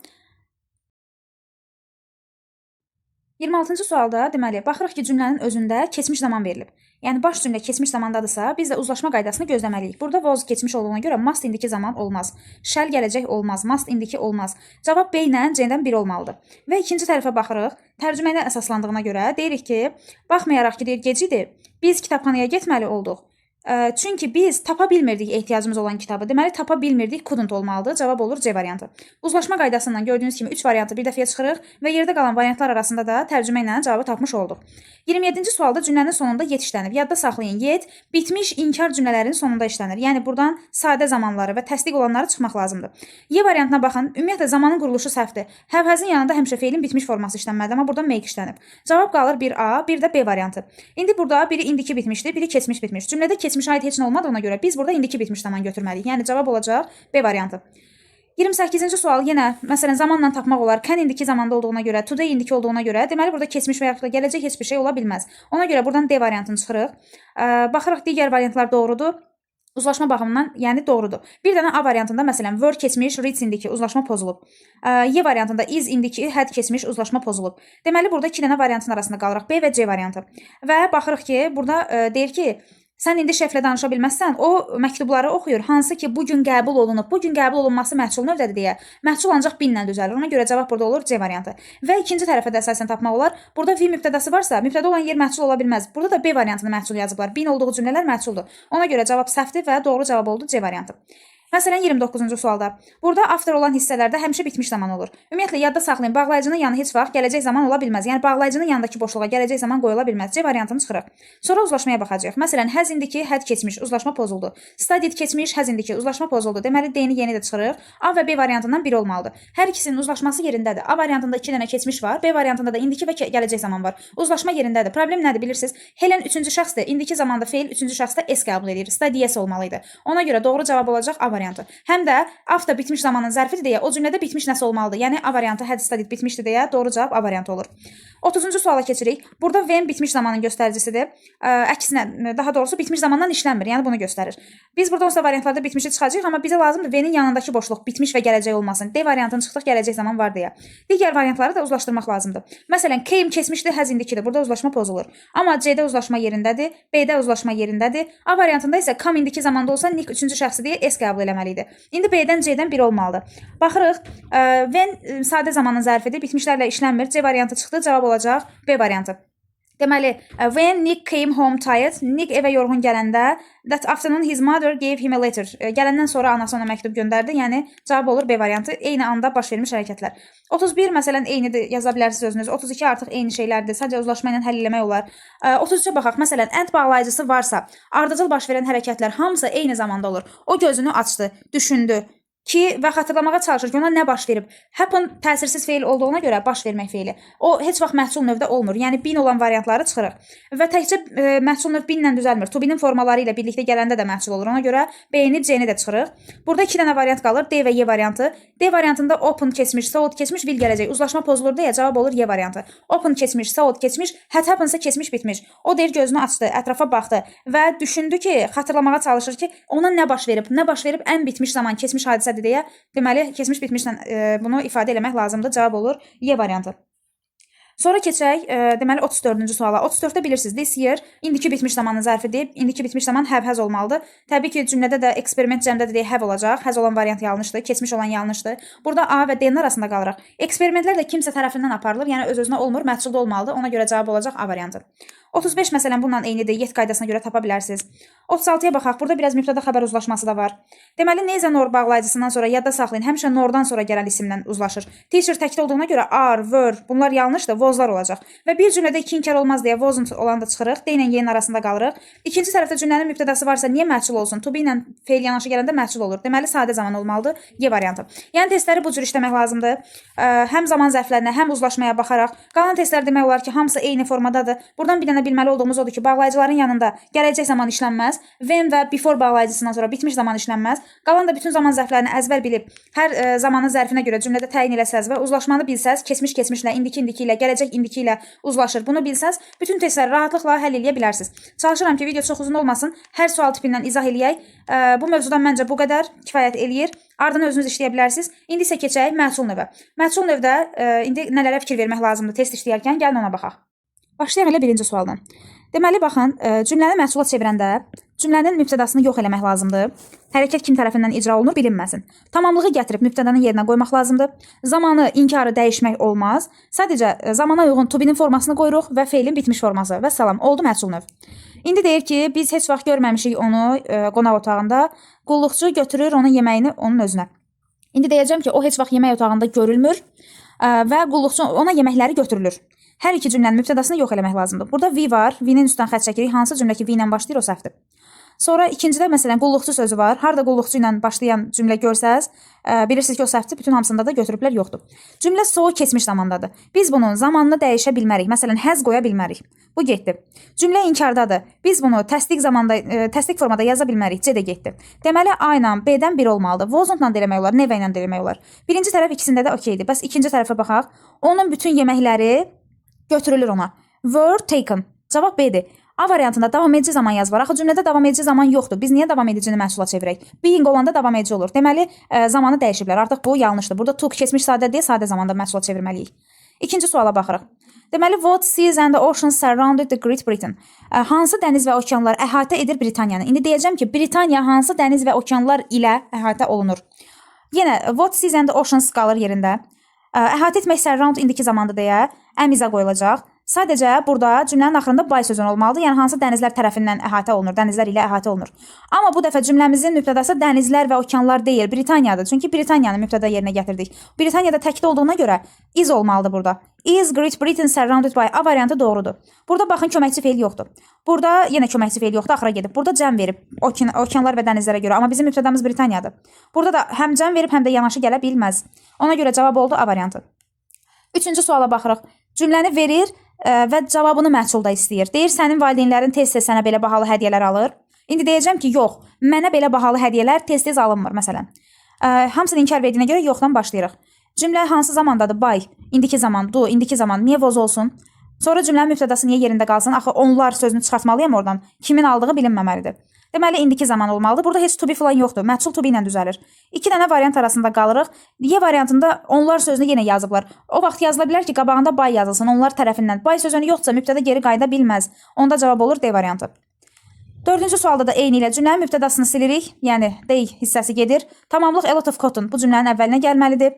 26-cı sualda deməli, baxırıq ki, cümlənin özündə keçmiş zaman verilib. Yəni, baş cümlə keçmiş zamandadırsa, biz də uzlaşma qaydasını gözləməliyik. Burada was keçmiş olduğuna görə must indiki zaman olmaz. Shall gələcək olmaz. Must indiki olmaz. Cavab B ilə C-dən biri olmalıdır. Və ikinci tərəfə baxırıq. Tərcüməyə əsaslandığına görə deyirik ki, baxmayaraq ki, deyir, gecidir, biz kitabxanaya getməli olduq. Çünki biz tapa bilmirdik ehtiyacımız olan kitabı. Deməli, tapa bilmirdik, couldn't olmalıdır. Cavab olur C variantı. Uzlaşma qaydasından gördüyünüz kimi 3 variantı bir dəfəyə çıxırıq və yerdə qalan variantlar arasında da tərcümə ilə cavabı tapmış olduq. 27-ci sualda cümlənin sonunda yet işlənib. Yadda saxlayın, yet bitmiş inkar cümlələrin sonunda işlənir. Yəni, buradan sadə zamanları və təsdiq olanları çıxmaq lazımdır. Y variantına baxın, ümumiyyətlə zamanın quruluşu səhvdir. Have-has'ın yanında həmişə feilin bitmiş forması işlənməlidir, amma burada make işlənib. Cavab qalır bir A, bir də B variantı. İndi burada biri indiki bitmişdir, biri keçmiş bitmiş. Cümlədə keçmiş keçmişə aid heç nə olmadığına görə biz burada indiki bitmiş zaman götürməliyik. Yəni cavab olacaq B variantı. 28-ci sual yenə məsələn zamanla tapmaq olar. Can indiki zamanda olduğuna görə, today indiki olduğuna görə, deməli burada keçmiş və yaxud da gələcək heç bir şey ola bilməz. Ona görə buradan D variantını çıxırıq. Baxırıq digər variantlar doğrudur. Uzlaşma baxımından, yəni doğrudur. Bir dənə A variantında məsələn were keçmiş, reads indiki uzlaşma pozulub. Y variantında is indiki had keçmiş uzlaşma pozulub. Deməli burada 2 dənə variantın arasında qalırıq. B və C variantı. Və baxırıq ki, burada deyir ki, sən indi şəflə danışa bilməzsən, o məktubları oxuyur, hansı ki, bugün qəbul olunub. Bugün qəbul olunması məhsul növdədir deyə. Məhsul ancaq binlə düzəlir. Ona görə cavab burada olur C variantı. Və ikinci tərəfə də əsasən tapmaq olar. Burada V mübtədası varsa, mübtədə olan yer məhsul ola bilməz. Burada da B variantında məhsul yazıblar. Bin olduğu cümlələr məhsuldur. Ona görə cavab səhvdir və doğru cavab oldu C variantı. Məsələn 29-cu sualda. Burada after olan hissələrdə həmişə bitmiş zaman olur. Ümumiyyətlə yadda saxlayın, bağlayıcının yanı heç vaxt gələcək zaman ola bilməz. Yəni bağlayıcının yanındakı boşluğa gələcək zaman qoyula bilməz. C variantını çıxırıq. Sonra uzlaşmaya baxacağıq. Məsələn, has indiki had keçmiş, uzlaşma pozuldu. Studied keçmiş, has indiki uzlaşma pozuldu. Deməli D-ni yeni də çıxırıq. A və B variantından biri olmalıdır. Hər ikisinin uzlaşması yerindədir. A variantında 2 dənə keçmiş var, B variantında da indiki və gələcək zaman var. Uzlaşma yerindədir. Problem nədir bilirsiniz? Helen 3-cü şəxsdir. İndiki zamanda feil 3-cü şəxsdə S qəbul edir. Studies olmalı idi. Ona görə doğru cavab olacaq A variantı. Həm də after bitmiş zamanın zərfidir deyə o cümlədə bitmiş nəsə olmalıdır. Yəni A variantı had studied bitmişdir deyə doğru cavab A variantı olur. 30-cu suala keçirik. Burada when bitmiş zamanın göstəricisidir. Əksinə, daha doğrusu bitmiş zamandan işlənmir. Yəni bunu göstərir. Biz burada olsa variantlarda bitmişi çıxacağıq, amma bizə lazımdır when-in yanındakı boşluq bitmiş və gələcək olmasın. D variantını çıxdıq, gələcək zaman var deyə. Digər variantları da uzlaşdırmaq lazımdır. Məsələn, came keçmişdir, has indikidir. Burada uzlaşma pozulur. Amma C-də uzlaşma yerindədir, B-də uzlaşma yerindədir. A variantında isə come indiki zamanda olsa Nick 3-cü şəxsi deyə S qəbul eləməli idi. İndi B-dən C-dən biri olmalıdır. Baxırıq, when sadə zamanın zərfidir, bitmişlərlə işlənmir. C variantı çıxdı, cavab olacaq B variantı. Deməli, when Nick came home tired, Nick evə yorğun gələndə, that afternoon his mother gave him a letter. Gələndən sonra anası ona məktub göndərdi. Yəni cavab olur B variantı. Eyni anda baş vermiş hərəkətlər. 31 məsələn eynidir, yaza bilərsiniz özünüz. 32 artıq eyni şeylərdir. Sadəcə uzlaşma ilə həll etmək olar. 33-ə baxaq. Məsələn, and bağlayıcısı varsa, ardıcıl baş verən hərəkətlər hamısı eyni zamanda olur. O gözünü açdı, düşündü ki və xatırlamağa çalışır ki, ona nə baş verib. Happen təsirsiz feil olduğuna görə baş vermək feili. O heç vaxt məhsul növdə olmur. Yəni bin olan variantları çıxırıq. Və təkcə məhsul növ binlə düzəlmir. To be-nin formaları ilə birlikdə gələndə də məhsul olur. Ona görə B-ni, C-ni də çıxırıq. Burada 2 dənə variant qalır. D və Y variantı. D variantında open keçmiş, sold keçmiş, will gələcək. Uzlaşma pozulur deyə cavab olur Y variantı. Open keçmiş, sold keçmiş, had happensə keçmiş bitmiş. O deyir gözünü açdı, ətrafa baxdı və düşündü ki, xatırlamağa çalışır ki, ona nə baş verib? Nə baş verib? Ən bitmiş zaman keçmiş hadisə deyə deməli keçmiş bitmişlə bunu ifadə eləmək lazımdır. Cavab olur Y variantı. Sonra keçək, deməli 34-cü suala. 34-də bilirsiniz, this year indiki bitmiş zamanın zərfidir. İndiki bitmiş zaman have has olmalıdır. Təbii ki, cümlədə də eksperiment cəmdədir deyə have olacaq. Has olan variant yanlışdır, keçmiş olan yanlışdır. Burada A və D-nin arasında qalırıq. Eksperimentlər də kimsə tərəfindən aparılır, yəni öz-özünə olmur, məhsulda olmalıdır. Ona görə cavab olacaq A variantı. 35 məsələn bununla eynidir. Yet qaydasına görə tapa bilərsiniz. 36-ya baxaq. Burada biraz mübtəda xəbər uzlaşması da var. Deməli, neyzə nor bağlayıcısından sonra yadda saxlayın. Həmişə nordan sonra gələn isimlə uzlaşır. Teacher təkdə olduğuna görə are, were, bunlar yanlışdır, waslar olacaq. Və bir cümlədə 2 inkar olmaz deyə wasn't olan da çıxırıq. D ilə Y-nin arasında qalırıq. İkinci tərəfdə cümlənin mübtədası varsa niyə məhsul olsun? To be ilə feil yanaşı gələndə məhsul olur. Deməli, sadə zaman olmalıdır. Y variantı. Yəni testləri bu cür işləmək lazımdır. Həm zaman zərflərinə, həm uzlaşmaya baxaraq. Qalan testlər demək olar ki, hamısı eyni formadadır. Buradan bir dənə bilməli olduğumuz odur ki, bağlayıcıların yanında gələcək zaman işlənməz. When və before bağlayıcısından sonra bitmiş zaman işlənməz. Qalan da bütün zaman zərflərini əzbər bilib, hər zamanın zərfinə görə cümlədə təyin eləsəz və uzlaşmanı bilsəz, keçmiş keçmişlə, indiki ilə, gələcək indiki ilə uzlaşır. Bunu bilsəz, bütün testləri rahatlıqla həll edə bilərsiniz. Çalışıram ki, video çox uzun olmasın. Hər sual tipindən izah eləyək. Bu mövzudan məncə bu qədər kifayət eləyir. Ardını özünüz işləyə bilərsiniz. İndi isə keçək məhsul növə. Məhsul növdə indi nələrə fikir vermək lazımdır test işləyərkən, gəlin ona baxaq. Başlayaq elə birinci sualdan. Deməli, baxın, cümləni məhsula çevirəndə cümlənin mübtədasını yox eləmək lazımdır. Hərəkət kim tərəfindən icra olunur bilinməsin. Tamamlığı gətirib mübtədanın yerinə qoymaq lazımdır. Zamanı, inkarı dəyişmək olmaz. Sadəcə zamana uyğun to be-nin formasını qoyuruq və feilin bitmiş forması. Və salam, oldu məhsul növ. İndi deyir ki, biz heç vaxt görməmişik onu qonaq otağında. Qulluqçu götürür onun yeməyini onun özünə. İndi deyəcəm ki, o heç vaxt yemək otağında görülmür və qulluqçu ona yeməkləri götürülür. Hər iki cümlənin mübtədasını yox eləmək lazımdır. Burada V var. V-nin üstdən xətt çəkirik. Hansı cümlə ki V ilə başlayır, o səhvdir. Sonra ikincidə məsələn qulluqçu sözü var. Harda qulluqçu ilə başlayan cümlə görsəz, bilirsiniz ki, o səhvdir, bütün hamısında da götürüblər, yoxdur. Cümlə so keçmiş zamandadır. Biz bunun zamanını dəyişə bilmərik. Məsələn, has qoya bilmərik. Bu getdi. Cümlə inkardadır. Biz bunu təsdiq formada yaza bilmərik. C də getdi. Deməli, A ilə B-dən biri olmalıdır. Wasn't-la da eləmək olar, never ilə də eləmək olar. Birinci tərəf ikisində də okeydir. Bəs ikinci tərəfə baxaq. Onun bütün yeməkləri götürülür ona. Were taken. Cavab B-dir. A variantında davam edici zaman yaz var. Axı cümlədə davam edici zaman yoxdur. Biz niyə davam edicini məhsula çevirək? Being olanda davam edici olur. Deməli, zamanı dəyişiblər. Artıq bu yanlışdır. Burada took keçmiş sadə deyə sadə zamanda məhsula çevirməliyik. İkinci suala baxırıq. Deməli, what seas and the oceans surrounded the Great Britain? Hansı dəniz və okeanlar əhatə edir Britaniyanı? İndi deyəcəm ki, Britaniya hansı dəniz və okeanlar ilə əhatə olunur? Yenə, what seas and the oceans qalır yerində. Əhatə etmək surround indiki zamanda deyə əmizə qoyulacaq. Sadəcə burada cümlənin axırında by sözün olmalıdır. Yəni hansı dənizlər tərəfindən əhatə olunur, dənizlər ilə əhatə olunur. Amma bu dəfə cümləmizin mübtədası dənizlər və okeanlar deyil, Britaniyadır. Çünki Britaniyanı mübtəda yerinə gətirdik. Britaniyada təkdə olduğuna görə is olmalıdır burada. Is Great Britain surrounded by? A variantı doğrudur. Burada baxın, köməkçi feil yoxdur. Burada yenə köməkçi feil yoxdur, axıra gedib. Burada cəm verib okeanlar və dənizlərə görə. Amma bizim mübtədamız Britaniyadır. Burada da həm cəm verib, həm də yanaşı gələ bilməz. Ona görə cavab oldu A variantı. Üçüncü suala baxırıq. Cümləni verir və cavabını məhsulda istəyir. Deyir, sənin valideynlərin tez-tez sənə belə bahalı hədiyyələr alır. İndi deyəcəm ki, yox, mənə belə bahalı hədiyyələr tez-tez alınmır, məsələn. Hamısını inkar verdiyinə görə yoxdan başlayırıq. Cümlə hansı zamandadır? By, indiki zaman, do, indiki zaman, niyə was olsun? Sonra cümlənin mübtədası niyə yerində qalsın? Axı onlar sözünü çıxartmalıyam oradan. Kimin aldığı bilinməməlidir. Deməli, indiki zaman olmalıdır. Burada heç to be falan yoxdur. Məhsul to be ilə düzəlir. İki dənə variant arasında qalırıq. Y variantında onlar sözünü yenə yazıblar. O vaxt yazıla bilər ki, qabağında by yazılsın. Onlar tərəfindən. By sözünü yoxdursa mübtədə geri qayıda bilməz. Onda cavab olur D variantı. Dördüncü sualda da eyni ilə cümlənin mübtədasını silirik. Yəni, they hissəsi gedir. Tamamlıq a lot of cotton bu cümlənin əvvəlinə gəlməlidir.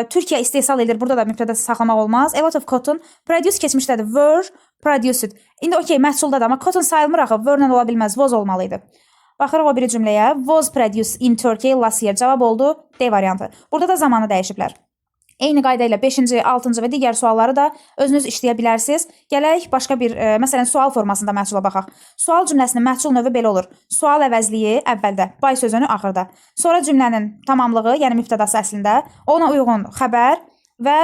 Türkiyə istehsal edir. Burada da mübtədası saxlamaq olmaz. A lot of cotton. Produce keçmişdədir. Were produced. İndi okey, məhsuldadır. Amma cotton sayılmır axı. Were-lə ola bilməz. Was olmalıydı. Baxırıq o biri cümləyə. Was produced in Turkey last year. Cavab oldu D variantı. Burada da zamanı dəyişiblər. Eyni qayda ilə 5-ci, 6-cı və digər sualları da özünüz işləyə bilərsiniz. Gələk başqa bir, məsələn, sual formasında məhsula baxaq. Sual cümləsinin məhsul növü belə olur. Sual əvəzliyi əvvəldə, by sözünü axırda. Sonra cümlənin tamamlığı, yəni mübtədası əslində, ona uyğun xəbər və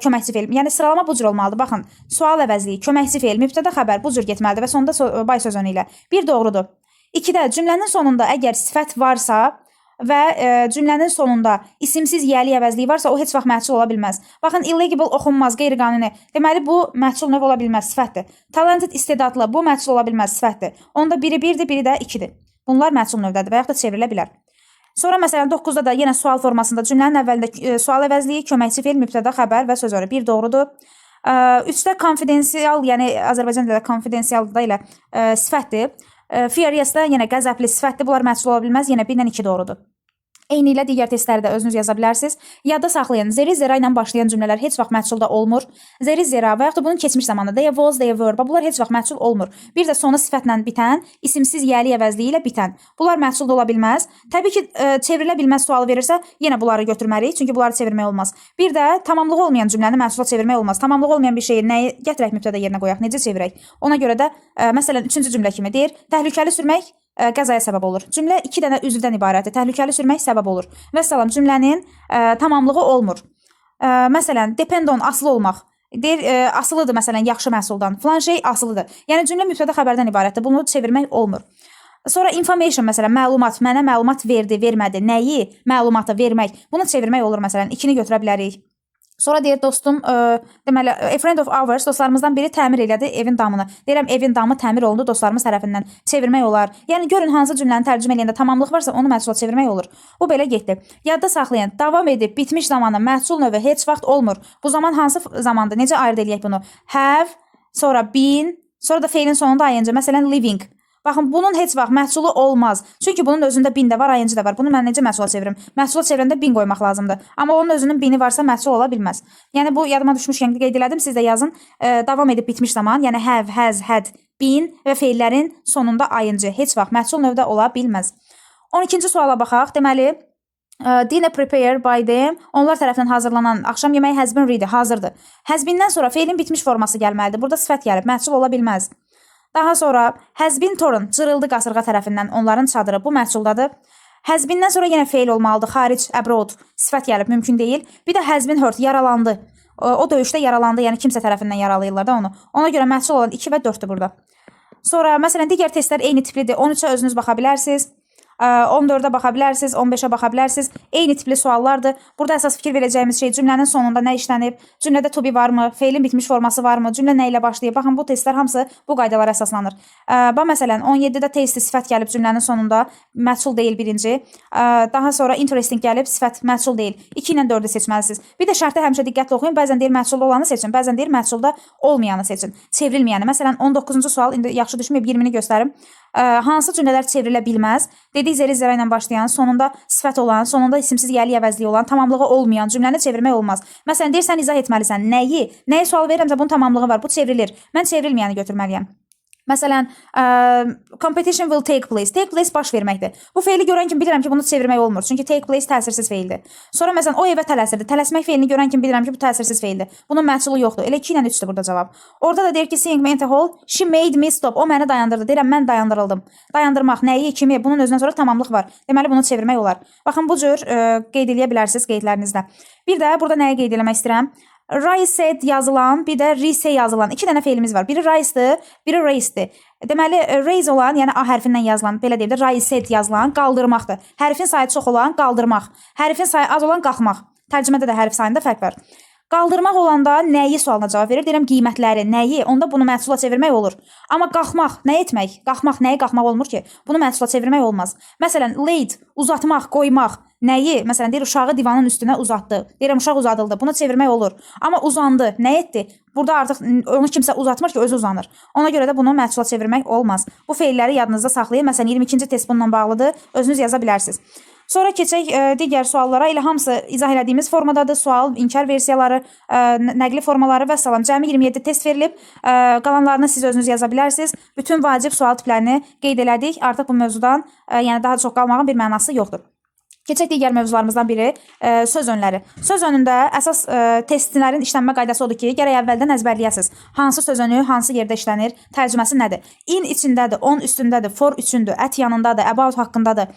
köməkçi feil. Yəni sıralama bu cür olmalıdır. Baxın, sual əvəzliyi, köməkçi feil, mübtəda xəbər bu cür getməlidir və sonunda by sözünü ilə. Bir doğrudur. 2-də cümlənin sonunda əgər sifət varsa və cümlənin sonunda isimsiz yəli əvəzliyi varsa, o heç vaxt məhsul ola bilməz. Baxın, illegible oxunmaz, qeyri-qanuni. Deməli, bu məhsul növ ola bilməz, sifətdir. Talented, istedadlı, bu məhsul ola bilməz, sifətdir. Onda biri 1-dir, biri də 2-dir. Bunlar məhsul növdədir və yaxud da çevrilə bilər. Sonra məsələn 9-da da yenə sual formasında cümlənin əvvəlində sual əvəzliyi, köməkçi feil, mübtəda, xəbər və söz örü. Bir doğrudur. 3-də konfidensial, yəni Azərbaycan dilində konfidensial da ilə sifətdir. Furious-da yenə qəzəbli sifətdir. Bunlar məhsul ola bilməz. Yenə 1-dən 2 doğrudur. Eyni ilə digər testləri də özünüz yaza bilərsiniz. Yadda saxlayın, zeri zera ilə başlayan cümlələr heç vaxt məhsulda olmur. Zeri zera və yaxud da bunun keçmiş zamanında ya was, ya were, bunlar heç vaxt məhsul olmur. Bir də sonu sifətlə bitən, isimsiz yəli əvəzliyi ilə bitən. Bunlar məhsulda ola bilməz. Təbii ki, çevrilə bilməz sualı verirsə, yenə bunları götürməliyik, çünki bunları çevirmək olmaz. Bir də tamamlığı olmayan cümləni məhsula çevirmək olmaz. Tamamlığı olmayan bir şeyi nəyi gətirək mübtəda yerinə qoyaq, necə çevirək? Ona görə də məsələn 3-cü cümlə kimi deyir, təhlükəli sürmək qəzaya səbəb olur. Cümlə 2 dənə üzvdən ibarətdir. Təhlükəli sürmək səbəb olur. Vəssalam, cümlənin tamamlığı olmur. Məsələn, depend on, asılı olmaq. Deyir, asılıdır məsələn yaxşı məhsuldan. Falan şey asılıdır. Yəni cümlə mübtəda xəbərdən ibarətdir. Bunu çevirmək olmur. Sonra information məsələn, məlumat, mənə məlumat verdi, vermədi. Nəyi? Məlumatı vermək. Bunu çevirmək olur məsələn. 2-ni götürə bilərik. Sonra deyir, dostum, deməli, a friend of ours, dostlarımızdan biri təmir elədi evin damını. Deyirəm, evin damı təmir olundu dostlarımız tərəfindən. Çevirmək olar. Yəni, görün, hansı cümləni tərcümə eləyəndə tamamlıq varsa, onu məhsula çevirmək olur. Bu belə getdi. Yadda saxlayın, davam edib, bitmiş zamanı, məhsul növü heç vaxt olmur. Bu zaman hansı zamandır? Necə ayırd eləyək bunu? Have, sonra been, sonra da feilin sonunda ayıncı. Məsələn, living. Baxın, bunun heç vaxt məhsulu olmaz. Çünki bunun özündə bin də var, ayıncı da var. Bunu mən necə məhsula çevirim? Məhsula çevirəndə bin qoymaq lazımdır. Amma onun özünün bini varsa məhsul ola bilməz. Yəni, bu yadıma düşmüşkən qeyd elədim. Siz də yazın. Davam edib bitmiş zaman, yəni have, has, had, been və feillərin sonunda ayıncı. Heç vaxt məhsul növdə ola bilməz. 12-ci suala baxaq. Deməli, dinner prepared by them. Onlar tərəfindən hazırlanan axşam yeməyi has been ready, hazırdır. Has been-dən sonra feilin bitmiş forması gəlməlidir. Burada sifət gəlib, məhsul ola bilməz. Daha sonra has been torn, cırıldı qasırğa tərəfindən onların çadırı bu məhsuldadır. Has been-dən sonra yenə feil olmalıdır. Xaric, abroad, sifət gəlib, mümkün deyil. Bir də has been hurt, yaralandı. O döyüşdə yaralandı, yəni kimsə tərəfindən yaralayırlar da onu. Ona görə məhsul olan 2 və 4-dür burada. Sonra məsələn digər testlər eyni tiplidir. 13-ə özünüz baxa bilərsiniz. 14-ə baxa bilərsiniz, 15-ə baxa bilərsiniz. Eyni tipli suallardır. Burada əsas fikir verəcəyimiz şey cümlənin sonunda nə işlənib, cümlədə to be varmı, feilin bitmiş forması varmı, cümlə nə ilə başlayıb. Baxın, bu testlər hamısı bu qaydalara əsaslanır. Məsələn, 17-də testi sifət gəlib cümlənin sonunda, məhsul deyil birinci. Daha sonra interesting gəlib, sifət məhsul deyil. 2 ilə 4-ü seçməlisiniz. Bir də şərtə həmişə diqqətli oxuyun. Bəzən deyir məhsulda olanı seçin, bəzən deyir məhsulda olmayanı seçin. Çevrilməyəni. Məsələn, 19-cu sual, indi yaxşı düşməyib 20-ni göstərim. Hansı cümlələr çevrilə bilməz? Dedik zeri zera ilə başlayan, sonunda sifət olan, sonunda isimsiz yəli əvəzliyi olan, tamamlığı olmayan cümləni çevirmək olmaz. Məsələn, deyirsən izah etməlisən. Nəyi sual verirəmsə bunun tamamlığı var. Bu çevrilir. Mən çevrilməyəni götürməliyəm. Məsələn, competition will take place. Take place baş verməkdir. Bu feili görən kimi bilirəm ki, bunu çevirmək olmur. Çünki take place təsirsiz feildir. Sonra məsələn, o evə tələsirdi. Tələsmək feilini görən kimi bilirəm ki, bu təsirsiz feildir. Bunun məhsulu yoxdur. Elə 2 ilə 3-dür burada cavab. Orada da deyir ki, seeing me in the hall, she made me stop. O məni dayandırdı. Deyirəm, mən dayandırıldım. Dayandırmaq, nəyi, kimi, bunun özündən sonra tamamlıq var. Deməli, bunu çevirmək olar. Baxın, bu cür qeyd edə bilərsiniz qeydlərinizdə. Bir də burada nəyi qeyd eləmək istəyirəm? Raised yazılan, bir də rise yazılan 2 dənə feilimiz var. Biri raisedir, biri raisedir. Deməli, raise olan, yəni A hərfindən yazılan, belə deyək də, raised yazılan qaldırmaqdır. Hərfin sayı çox olan qaldırmaq, hərfin sayı az olan qalxmaq. Tərcümədə də hərf sayında fərq var. Qaldırmaq olanda nəyi sualına cavab verir? Deyirəm qiymətləri, nəyi? Onda bunu məhsula çevirmək olur. Amma qalxmaq, nə etmək? Qalxmaq, nəyi qalxmaq olmur ki? Bunu məhsula çevirmək olmaz. Məsələn, laid, uzatmaq, qoymaq. Nəyi? Məsələn, deyir uşağı divanın üstünə uzatdı. Deyirəm, uşaq uzadıldı. Bunu çevirmək olur. Amma uzandı. Nə etdi? Burada artıq onu kimsə uzatmır ki, özü uzanır. Ona görə də bunu məhsula çevirmək olmaz. Bu feilləri yadınızda saxlayın. Məsələn, 22-ci test bununla bağlıdır. Özünüz yaza bilərsiniz. Sonra keçək digər suallara. Elə hamısı izah elədiyimiz formadadır. Sual, inkar versiyaları, nəqli formaları və salam. Cəmi 27 test verilib. Qalanlarını siz özünüz yaza bilərsiniz. Bütün vacib sual tiplərini qeyd elədik. Artıq bu mövzudan yəni daha çox qalmağın bir mənası yoxdur. Keçək digər mövzularımızdan biri söz önləri. Söz önündə əsas testlərin işlənmə qaydası odur ki, gərək əvvəldən əzbərləyəsiniz. Hansı söz önü, hansı yerdə işlənir, tərcüməsi nədir? In içindədir, on üstündədir, for üçündür, ət yanındadır, about haqqındadır.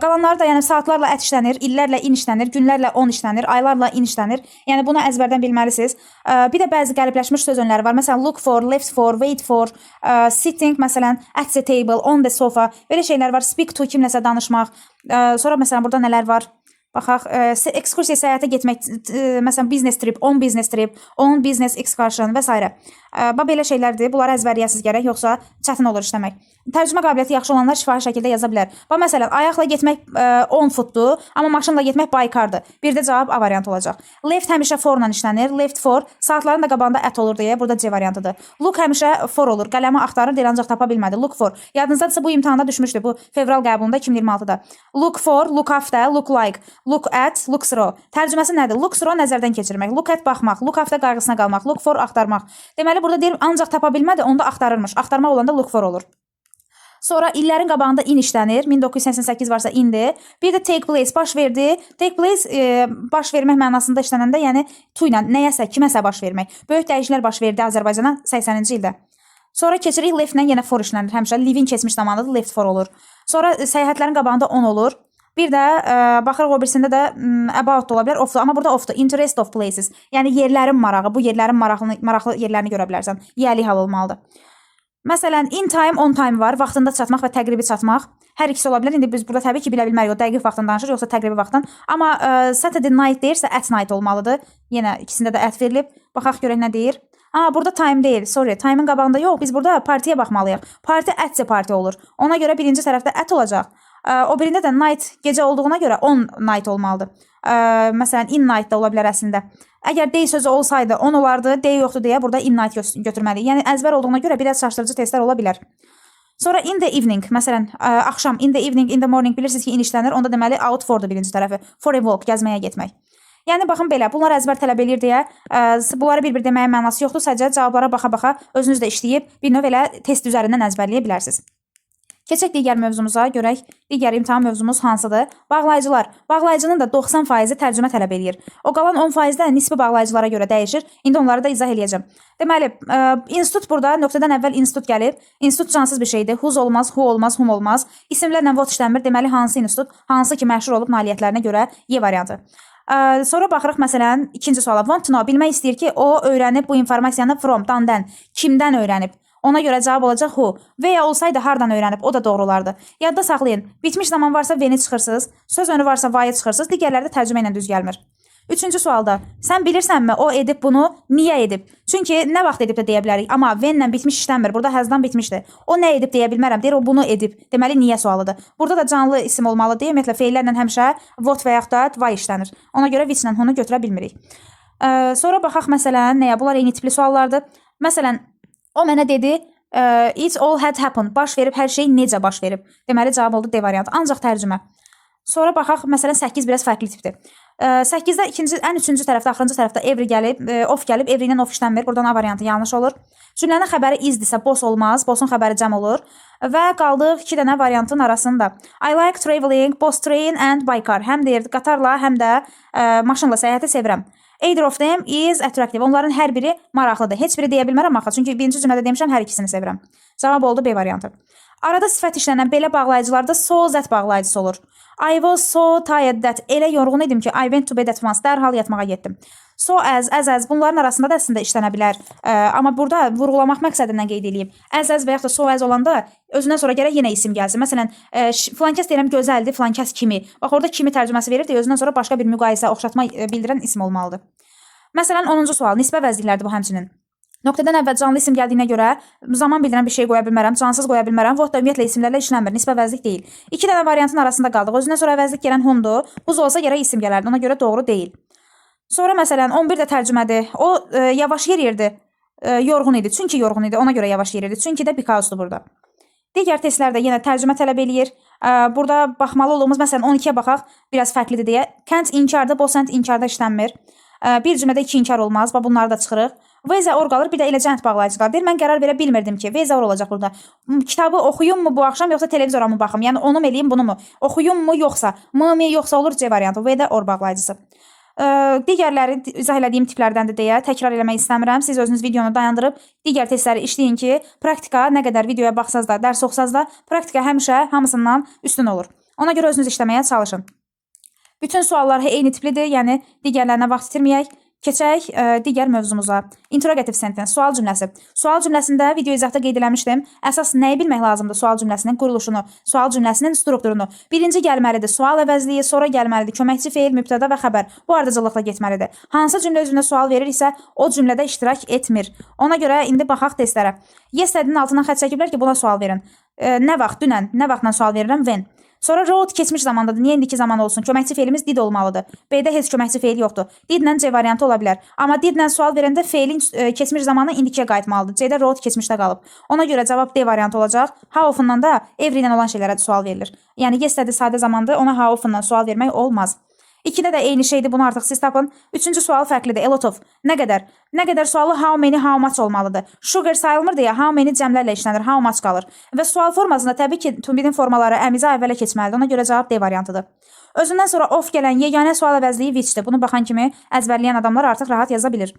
Qalanları da yəni saatlarla ət işlənir, illərlə in işlənir, günlərlə on işlənir, aylarla in işlənir. Yəni bunu əzbərdən bilməlisiniz. Bir də bəzi qəlibləşmiş söz önləri var. Məsələn, look for, left for, wait for, sitting, məsələn, at the table, on the sofa. Belə şeylər var. Speak to, kimləsə danışmaq. Sonra məsələn burada nələr var? Baxaq, ekskursiya səyahətə getmək, məsələn business trip, on business excursion və s. Belə şeylərdir. Bunları əzbərləyəsiniz gərək, yoxsa çətin olur işləmək. Tərcümə qabiliyyəti yaxşı olanlar şifahi şəkildə yaza bilər. Məsələn, ayaqla getmək 10 futdur, amma maşınla getmək baykardır. Bir də cavab A variantı olacaq. Left həmişə forla işlənir. Left for, saatların da qabağında at olur deyə burada C variantıdır. Look həmişə for olur. Qələmi axtarır, deyir ancaq tapa bilmədi. Look for. Yadınızdadırsa bu imtahanda düşmüşdü. Bu fevral qəbulunda 2026-da. Look for, look after, look like, look at, look through. Tərcüməsi nədir? Look through nəzərdən keçirmək. Look at baxmaq, look after qayğısına qalmaq, look for axtarmaq. Deməli burada deyir ancaq tapa bilmədi, onda axtarırmış. Axtarmaq olanda look for olur. Sonra illərin qabağında in işlənir. 1988 varsa indir. Bir də take place baş verdi. Take place baş vermək mənasında işlənəndə, yəni to ilə nəyəsə, kiməsə baş vermək. Böyük dəyişikliklər baş verdi Azərbaycana 80-ci ildə. Sonra keçirik left-lə yenə for işlənir. Həmişə living keçmiş zamanıdır, left for olur. Sonra səyahətlərin qabağında on olur. Bir də baxırıq o birisində də about da ola bilər, of da. Amma burada of da, interest of places. Yəni yerlərin marağı, bu yerlərin maraqlı yerlərini görə bilərsən. Yəli hal olmalıdır. Məsələn, in time, on time var. Vaxtında çatmaq və təqribi çatmaq. Hər ikisi ola bilər. İndi biz burada təbii ki, bilə bilmərik o dəqiq vaxtdan danışır, yoxsa təqribi vaxtdan. Amma Saturday night deyirsə, at night olmalıdır. Yenə ikisində də at verilib. Baxaq görək nə deyir. Burada time deyil. Sorry, time'ın qabağında yox. Biz burada partiyə baxmalıyıq. Parti at the party olur. Ona görə birinci tərəfdə at olacaq. O birində də night gecə olduğuna görə on night olmalıdır. Məsələn, in night da ola bilər əslində. Əgər day sözü olsaydı 10 olardı, day yoxdur deyə burada in night götürməliyik. Yəni əzbər olduğuna görə biraz çaşdırıcı testlər ola bilər. Sonra in the evening, məsələn, axşam, in the evening, in the morning bilirsiniz ki, in işlənir. Onda deməli out for'dur birinci tərəfi. For a walk, gəzməyə getmək. Yəni baxın belə, bunlar əzbər tələb eləyir deyə bunları bir-bir deməyə mənası yoxdur. Sadəcə cavablara baxa-baxa özünüz də işləyib bir növ elə test üzərindən əzbərləyə bilərsiniz. Keçək digər mövzumuza, görək digər imtahan mövzumuz hansıdır? Bağlayıcılar. Bağlayıcının da 90% tərcümə tələb eləyir. O qalan 10% də nisbi bağlayıcılara görə dəyişir. İndi onları da izah eləyəcəm. Deməli, institut burada nöqtədən əvvəl institut gəlib. İnstitut cansız bir şeydir. Whose olmaz, who olmaz, whom olmaz. İsimlərlə what işləmir. Deməli, hansı institut, hansı ki məşhur olub nailiyyətlərinə görə Y variantı. Sonra baxırıq məsələn ikinci suala. Want to know, bilmək istəyir ki, o öyrənib bu informasiyanı from, dandan, kimdən öyrənib? Ona görə cavab olacaq who. Və ya olsaydı hardan öyrənib, o da doğru olardı. Yadda saxlayın. Bitmiş zaman varsa when-i çıxırsınız, söz önü varsa why-i çıxırsınız, digərləri də tərcümə ilə düz gəlmir. Üçüncü sualda, sən bilirsənmi o edib bunu, niyə edib? Çünki nə vaxt edib də deyə bilərik, amma when-lə bitmiş işlənmir, burada has-dan bitmişdir. O nə edib deyə bilmərəm, deyir o bunu edib, deməli niyə sualıdır. Burada da canlı isim olmalıdır, ümumiyyətlə feillərlə həmişə what və yaxud da why işlənir. Ona görə which-lə onu götürə bilmirik. Sonra baxaq məsələn, nəyə? Bunlar eyni tipli suallardır. Məsələn, o mənə dedi, it all had happened. Baş verib, hər şey necə baş verib? Deməli, cavab oldu D variantı. Ancaq tərcümə. Sonra baxaq, məsələn, 8 biraz fərqli tipdir. 8-də ən üçüncü tərəfdə, axırıncı tərəfdə every gəlib, of gəlib, every ilə of işlənmir. Buradan A variantı yanlış olur. Cümlənin xəbəri isdirsə, boss olmaz. Boss'un xəbəri cəm olur. Və qaldıq 2 dənə variantın arasında. I like traveling, both train and by car. Həm deyir, qatarla, həm də maşınla səyahəti sevirəm. Either of them is attractive. Onların hər biri maraqlıdır. Heç biri deyə bilmərəm axı. Çünki birinci cümlədə demişəm, hər ikisini sevirəm. Cavab oldu B variantı. Arada sifət işlənən belə bağlayıcılarda so that bağlayıcısı olur. I was so tired that. Elə yorğun idim ki, I went to bed at once. Dərhal yatmağa getdim. So as bunların arasında da əslində işlənə bilər. Amma burada vurğulamaq məqsədindən qeyd edeyim. As və yaxud da so as olanda özündən sonra gərək yenə isim gəlsin. Məsələn, filankəs deyirəm gözəldir, filankəs kimi. Bax orada kimi tərcüməsi verir deyə özündən sonra başqa bir müqayisə, oxşatma bildirən isim olmalıdır. Məsələn, 10-cu sual. Nisbə vəzliklərdir bu həmçinin. Nöqtədən əvvəl canlı isim gəldiyinə görə zaman bildirən bir şey qoya bilmərəm, cansız qoya bilmərəm. What da ümumiyyətlə isimlərlə işlənmir, nisbə vəzlik deyil. 2 dənə variantın arasında qaldıq. Özündən sonra vəzlik gələn whomdur. Bu olsa gərək isim gələrdi. Ona görə doğru deyil. Sonra məsələn 11 də tərcümədir. O yavaş yeriyirdi. Yorğun idi. Çünki yorğun idi. Ona görə yavaş yeriyirdi. Çünki də because-dur burada. Digər testlərdə yenə tərcümə tələb eləyir. Burada baxmalı olduğumuz məsələn 12-yə baxaq, biraz fərqlidir deyə. Can't inkarda, both inkarda işlənmir. Bir cümlədə 2 inkar olmaz. Bunları da çıxırıq. Vəzə or qalır, bir də eləcə bağlayıcılar. Deyir, mən qərar verə bilmirdim ki, vəzə or olacaq burada. Kitabı oxuyum mu bu axşam, yoxsa televizora mı baxım? Yəni onu mu eləyim, bunu mu? Oxuyum mu, yoxsa? M-mi, yoxsa olur C variantı. V də or bağlayıcısı. Digərləri izah elədiyim tiplərdəndir deyə təkrar eləmək istəmirəm. Siz özünüz videonu dayandırıb digər testləri işləyin ki, praktika nə qədər videoya baxsaz da, dərs oxusaz da, praktika həmişə hamısından üstün olur. Ona görə özünüz işləməyə çalışın. Bütün suallar eyni tiplidir, yəni digərlərinə vaxt itirməyək. Keçək digər mövzumuza. Interrogative sentence, sual cümləsi. Sual cümləsində video izahda qeyd eləmişdim. Əsas nəyi bilmək lazımdır sual cümləsinin quruluşunu, sual cümləsinin strukturunu. Birinci gəlməlidir sual əvəzliyi, sonra gəlməlidir köməkçi feil, mübtəda və xəbər. Bu ardıcıllıqla getməlidir. Hansı cümlə özünə sual verir isə o cümlədə iştirak etmir. Ona görə indi baxaq testlərə. Yesterday'nin altından xətt çəkiblər ki, buna sual verin. Nə vaxt, dünən, nə vaxtdan sual verirəm? When. Sonra wrote keçmiş zamandadır. Niyə indiki zaman olsun? Köməkçi feilimiz did olmalıdır. B-də heç köməkçi feil yoxdur. Didlə C variantı ola bilər. Amma didlə sual verəndə feilin keçmiş zamanı indikiyə qayıtmalıdır. C-də wrote keçmişdə qalıb. Ona görə cavab D variantı olacaq. How often-dan da every ilə olan şeylərə sual verilir. Yəni yesterday sadə zamandır. Ona how often-dan sual vermək olmaz. 2-də də eyni şeydir, bunu artıq siz tapın. 3-cü sual fərqlidir, a lot of. Nə qədər? Nə qədər sualı how many, how much olmalıdır. Sugar sayılmır deyə how many cəmlərlə işlənir, how much qalır. Və sual formasında təbii ki, to be-nin formaları əmizə əvvələ keçməlidir. Ona görə cavab D variantıdır. Özündən sonra of gələn yeganə sual əvəzliyi whichdir. Bunu baxan kimi əzbərləyən adamlar artıq rahat yaza bilir.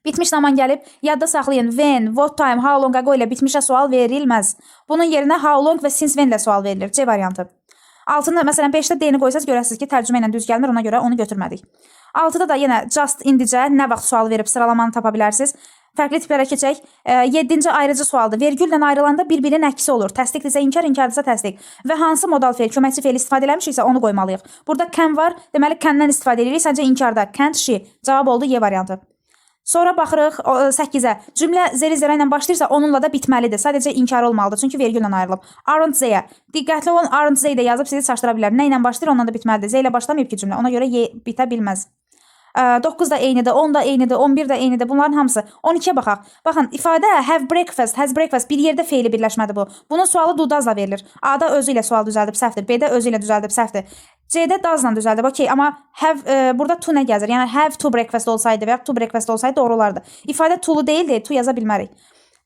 Bitmiş zaman gəlib, yadda saxlayın, when, what time, how long ago ilə bitmişə sual verilməz. Bunun yerinə how long və since when ilə sual verilir. C variantı. 6-da məsələn 5-də D-ni qoysaz görəsiniz ki, tərcümə ilə düz gəlmir, ona görə onu götürmədik. 6-da da yenə just indicə nə vaxt sual verib sıralamanı tapa bilərsiniz. Fərqli tiplərə keçək. 7-ci ayrıcı sualdır. Vergüllə ayrılanda bir-birinin əksi olur. Təsdiqdirsə inkar, inkardırsa təsdiq. Və hansı modal feil, köməkçi feil istifadə eləmişiksə onu qoymalıyıq. Burada can var, deməli can'dən istifadə edirik. Sadəcə inkarda can't, she. Cavab oldu Y variantı. Sonra baxırıq 8-ə. Cümlə zeri-zera ilə başlayırsa onunla da bitməlidir. Sadəcə inkar olmalıdır. Çünki vergüllə ayrılıb. Aren't Z-yə. Diqqətli olun, aren't Z-də yazıb sizi çaşdıra bilər. Nə ilə başlayır, onunla da bitməlidir. Z ilə başlamayıb ki cümlə. Ona görə Y bitə bilməz. 9 da eynidir, 10 da eynidir, 11 də eynidir. Bunların hamısı. 12-yə baxaq. Baxın, ifadə have breakfast, has breakfast bir yerdə feili birləşmədir bu. Bunun sualı do does-la verilir. A-da özü ilə sual düzəldib səhvdir. B-də özü ilə düzəldib səhvdir. C-də does-la düzəldib. Okay, amma have burada to nə gəzir? Yəni have to breakfast olsaydı və ya to breakfast olsaydı doğru olardı. İfadə to-lu deyil deyə to yaza bilmərik.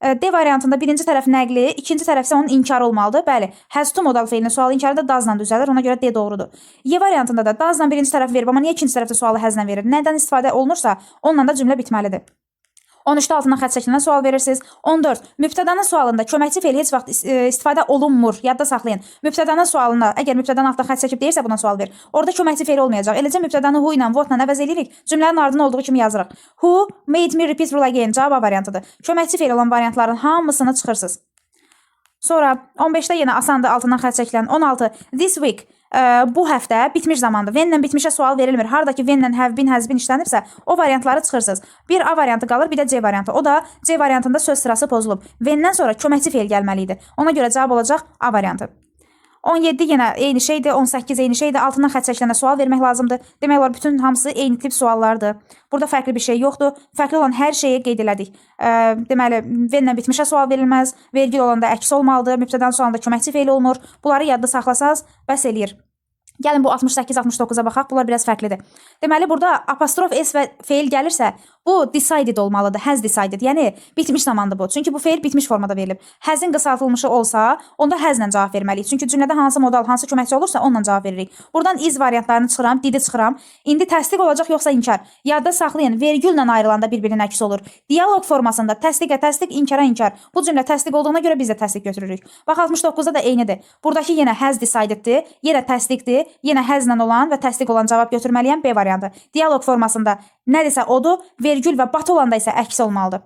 D variantında birinci tərəf nəqli, ikinci tərəf isə onun inkarı olmalıdır. Bəli, has to modal feilinin sualı inkarı da doesla düzəlir. Ona görə D doğrudur. Y variantında da doesla birinci tərəf verib, amma niyə ikinci tərəfdə sualı haslə verir? Nədən istifadə olunursa, onunla da cümlə bitməlidir. 13-də altından xətt çəkilən sual verirsiniz. 14. Mübtədanın sualında köməkçi feil heç vaxt istifadə olunmur. Yadda saxlayın. Mübtədanın sualında, əgər mübtədanın altına xətt çəkib deyirsə buna sual ver. Orada köməkçi feil olmayacaq. Eləcə mübtədanı who ilə, what ilə əvəz edirik. Cümlənin ardına olduğu kimi yazırıq. Who made me repeat rule again? Cavab A variantıdır. Köməkçi feil olan variantların hamısını çıxırsınız. Sonra 15-də yenə asandır altından xətt çəkilən. 16. This week. Bu həftə bitmiş zamandır. When-lə bitmişə sual verilmir. Hardakı when-lə have been, has been işlənibsə, o variantları çıxırsınız. Bir A variantı qalır, bir də C variantı. O da C variantında söz sırası pozulub. When-dən sonra köməkçi feil gəlməli idi. Ona görə cavab olacaq A variantı. 17 yenə eyni şeydir, 18 eyni şeydir. Altından xətt çəkiləndə sual vermək lazımdır. Demək olar bütün hamısı eyni tip suallardır. Burada fərqli bir şey yoxdur. Fərqli olan hər şeyi qeyd elədik. Deməli, when-lə bitmişə sual verilməz. Vergül olanda əks olmalıdır. Mübtədanın sualında köməkçi feil olunur. Bunları yadda saxlasanız bəs eləyir. Gəlin bu 68-69-a baxaq. Bunlar biraz fərqlidir. Deməli, burada apostrof S və feil gəlirsə, bu decided olmalıdır. Has decided. Yəni, bitmiş zamandır bu. Çünki bu feil bitmiş formada verilib. Has'in qısaltılmışı olsa, onda has'lə cavab verməliyik. Çünki cümlədə hansı modal, hansı köməkçi olursa, onunla cavab veririk. Buradan is variantlarını çıxıram, didi çıxıram. İndi təsdiq olacaq, yoxsa inkar. Yadda saxlayın, vergüllə ayrılanda bir-birinin əks olur. Dialoq formasında təsdiqə təsdiq, inkara inkar. Bu cümlə təsdiq olduğuna görə biz də təsdiq götürürük. Bax, 69-da da eynidir. Buradakı yenə has decideddir, yenə təsdiqdir, yenə has'lə olan və təsdiq olan cavab götürməliyəm B variantı. Dialoq formasında nədirsə odur, vergül və bat olanda isə əks olmalıdır.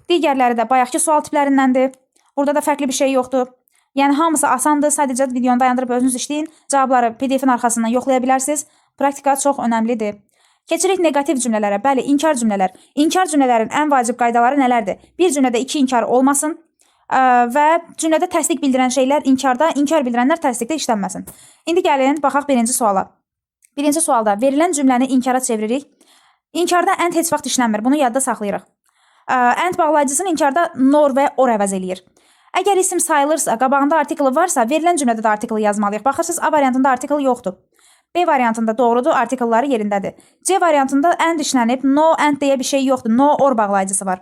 Digərləri də bayaqki sual tiplərindəndir. Burada da fərqli bir şey yoxdur. Yəni hamısı asandır. Sadəcə videonu dayandırıb özünüz işləyin. Cavabları PDF-in arxasından yoxlaya bilərsiniz. Praktika çox önəmlidir. Keçirik negativ cümlələrə. Bəli, inkar cümlələr. İnkar cümlələrin ən vacib qaydaları nələrdir? Bir cümlədə iki inkar olmasın və cümlədə təsdiq bildirən şeylər inkarda, inkar bildirənlər təsdiqdə işlənməsin. İndi gəlin, baxaq birinci suala. Birinci sualda verilən cümləni inkara çeviririk. İnkarda and heç vaxt işlənmir. Bunu yadda saxlayırıq. And bağlayıcısını inkarda nor və or əvəz eləyir. Əgər isim sayılırsa, qabağında artiklı varsa, verilən cümlədə də artiklı yazmalıyıq. Baxırsınız, A variantında artikl yoxdur. B variantında doğrudur, artiklları yerindədir. C variantında and işlənib, no and deyə bir şey yoxdur. No or bağlayıcısı var.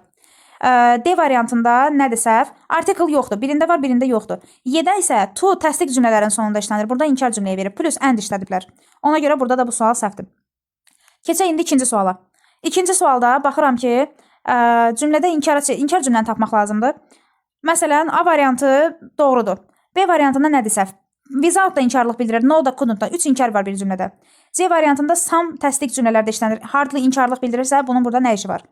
D variantında nədir səhv? Artikl yoxdur. Birində var, birində yoxdur. Y-də isə to təsdiq cümlələrin sonunda işlənir. Burada inkar cümləyə verir. Plus and işlədiblər. Ona görə burada da bu sual səhvdir. Keçək indi ikinci suala. İkinci sualda baxıram ki, cümlədə inkar cümləni tapmaq lazımdır. Məsələn, A variantı doğrudur. B variantında nədir səhv? Without da inkarlıq bildirir. No da couldn't da. 3 inkar var bir cümlədə. C variantında some təsdiq cümlələrdə işlənir. Hardly inkarlıq bildirirsə, bunun burada nə işi var?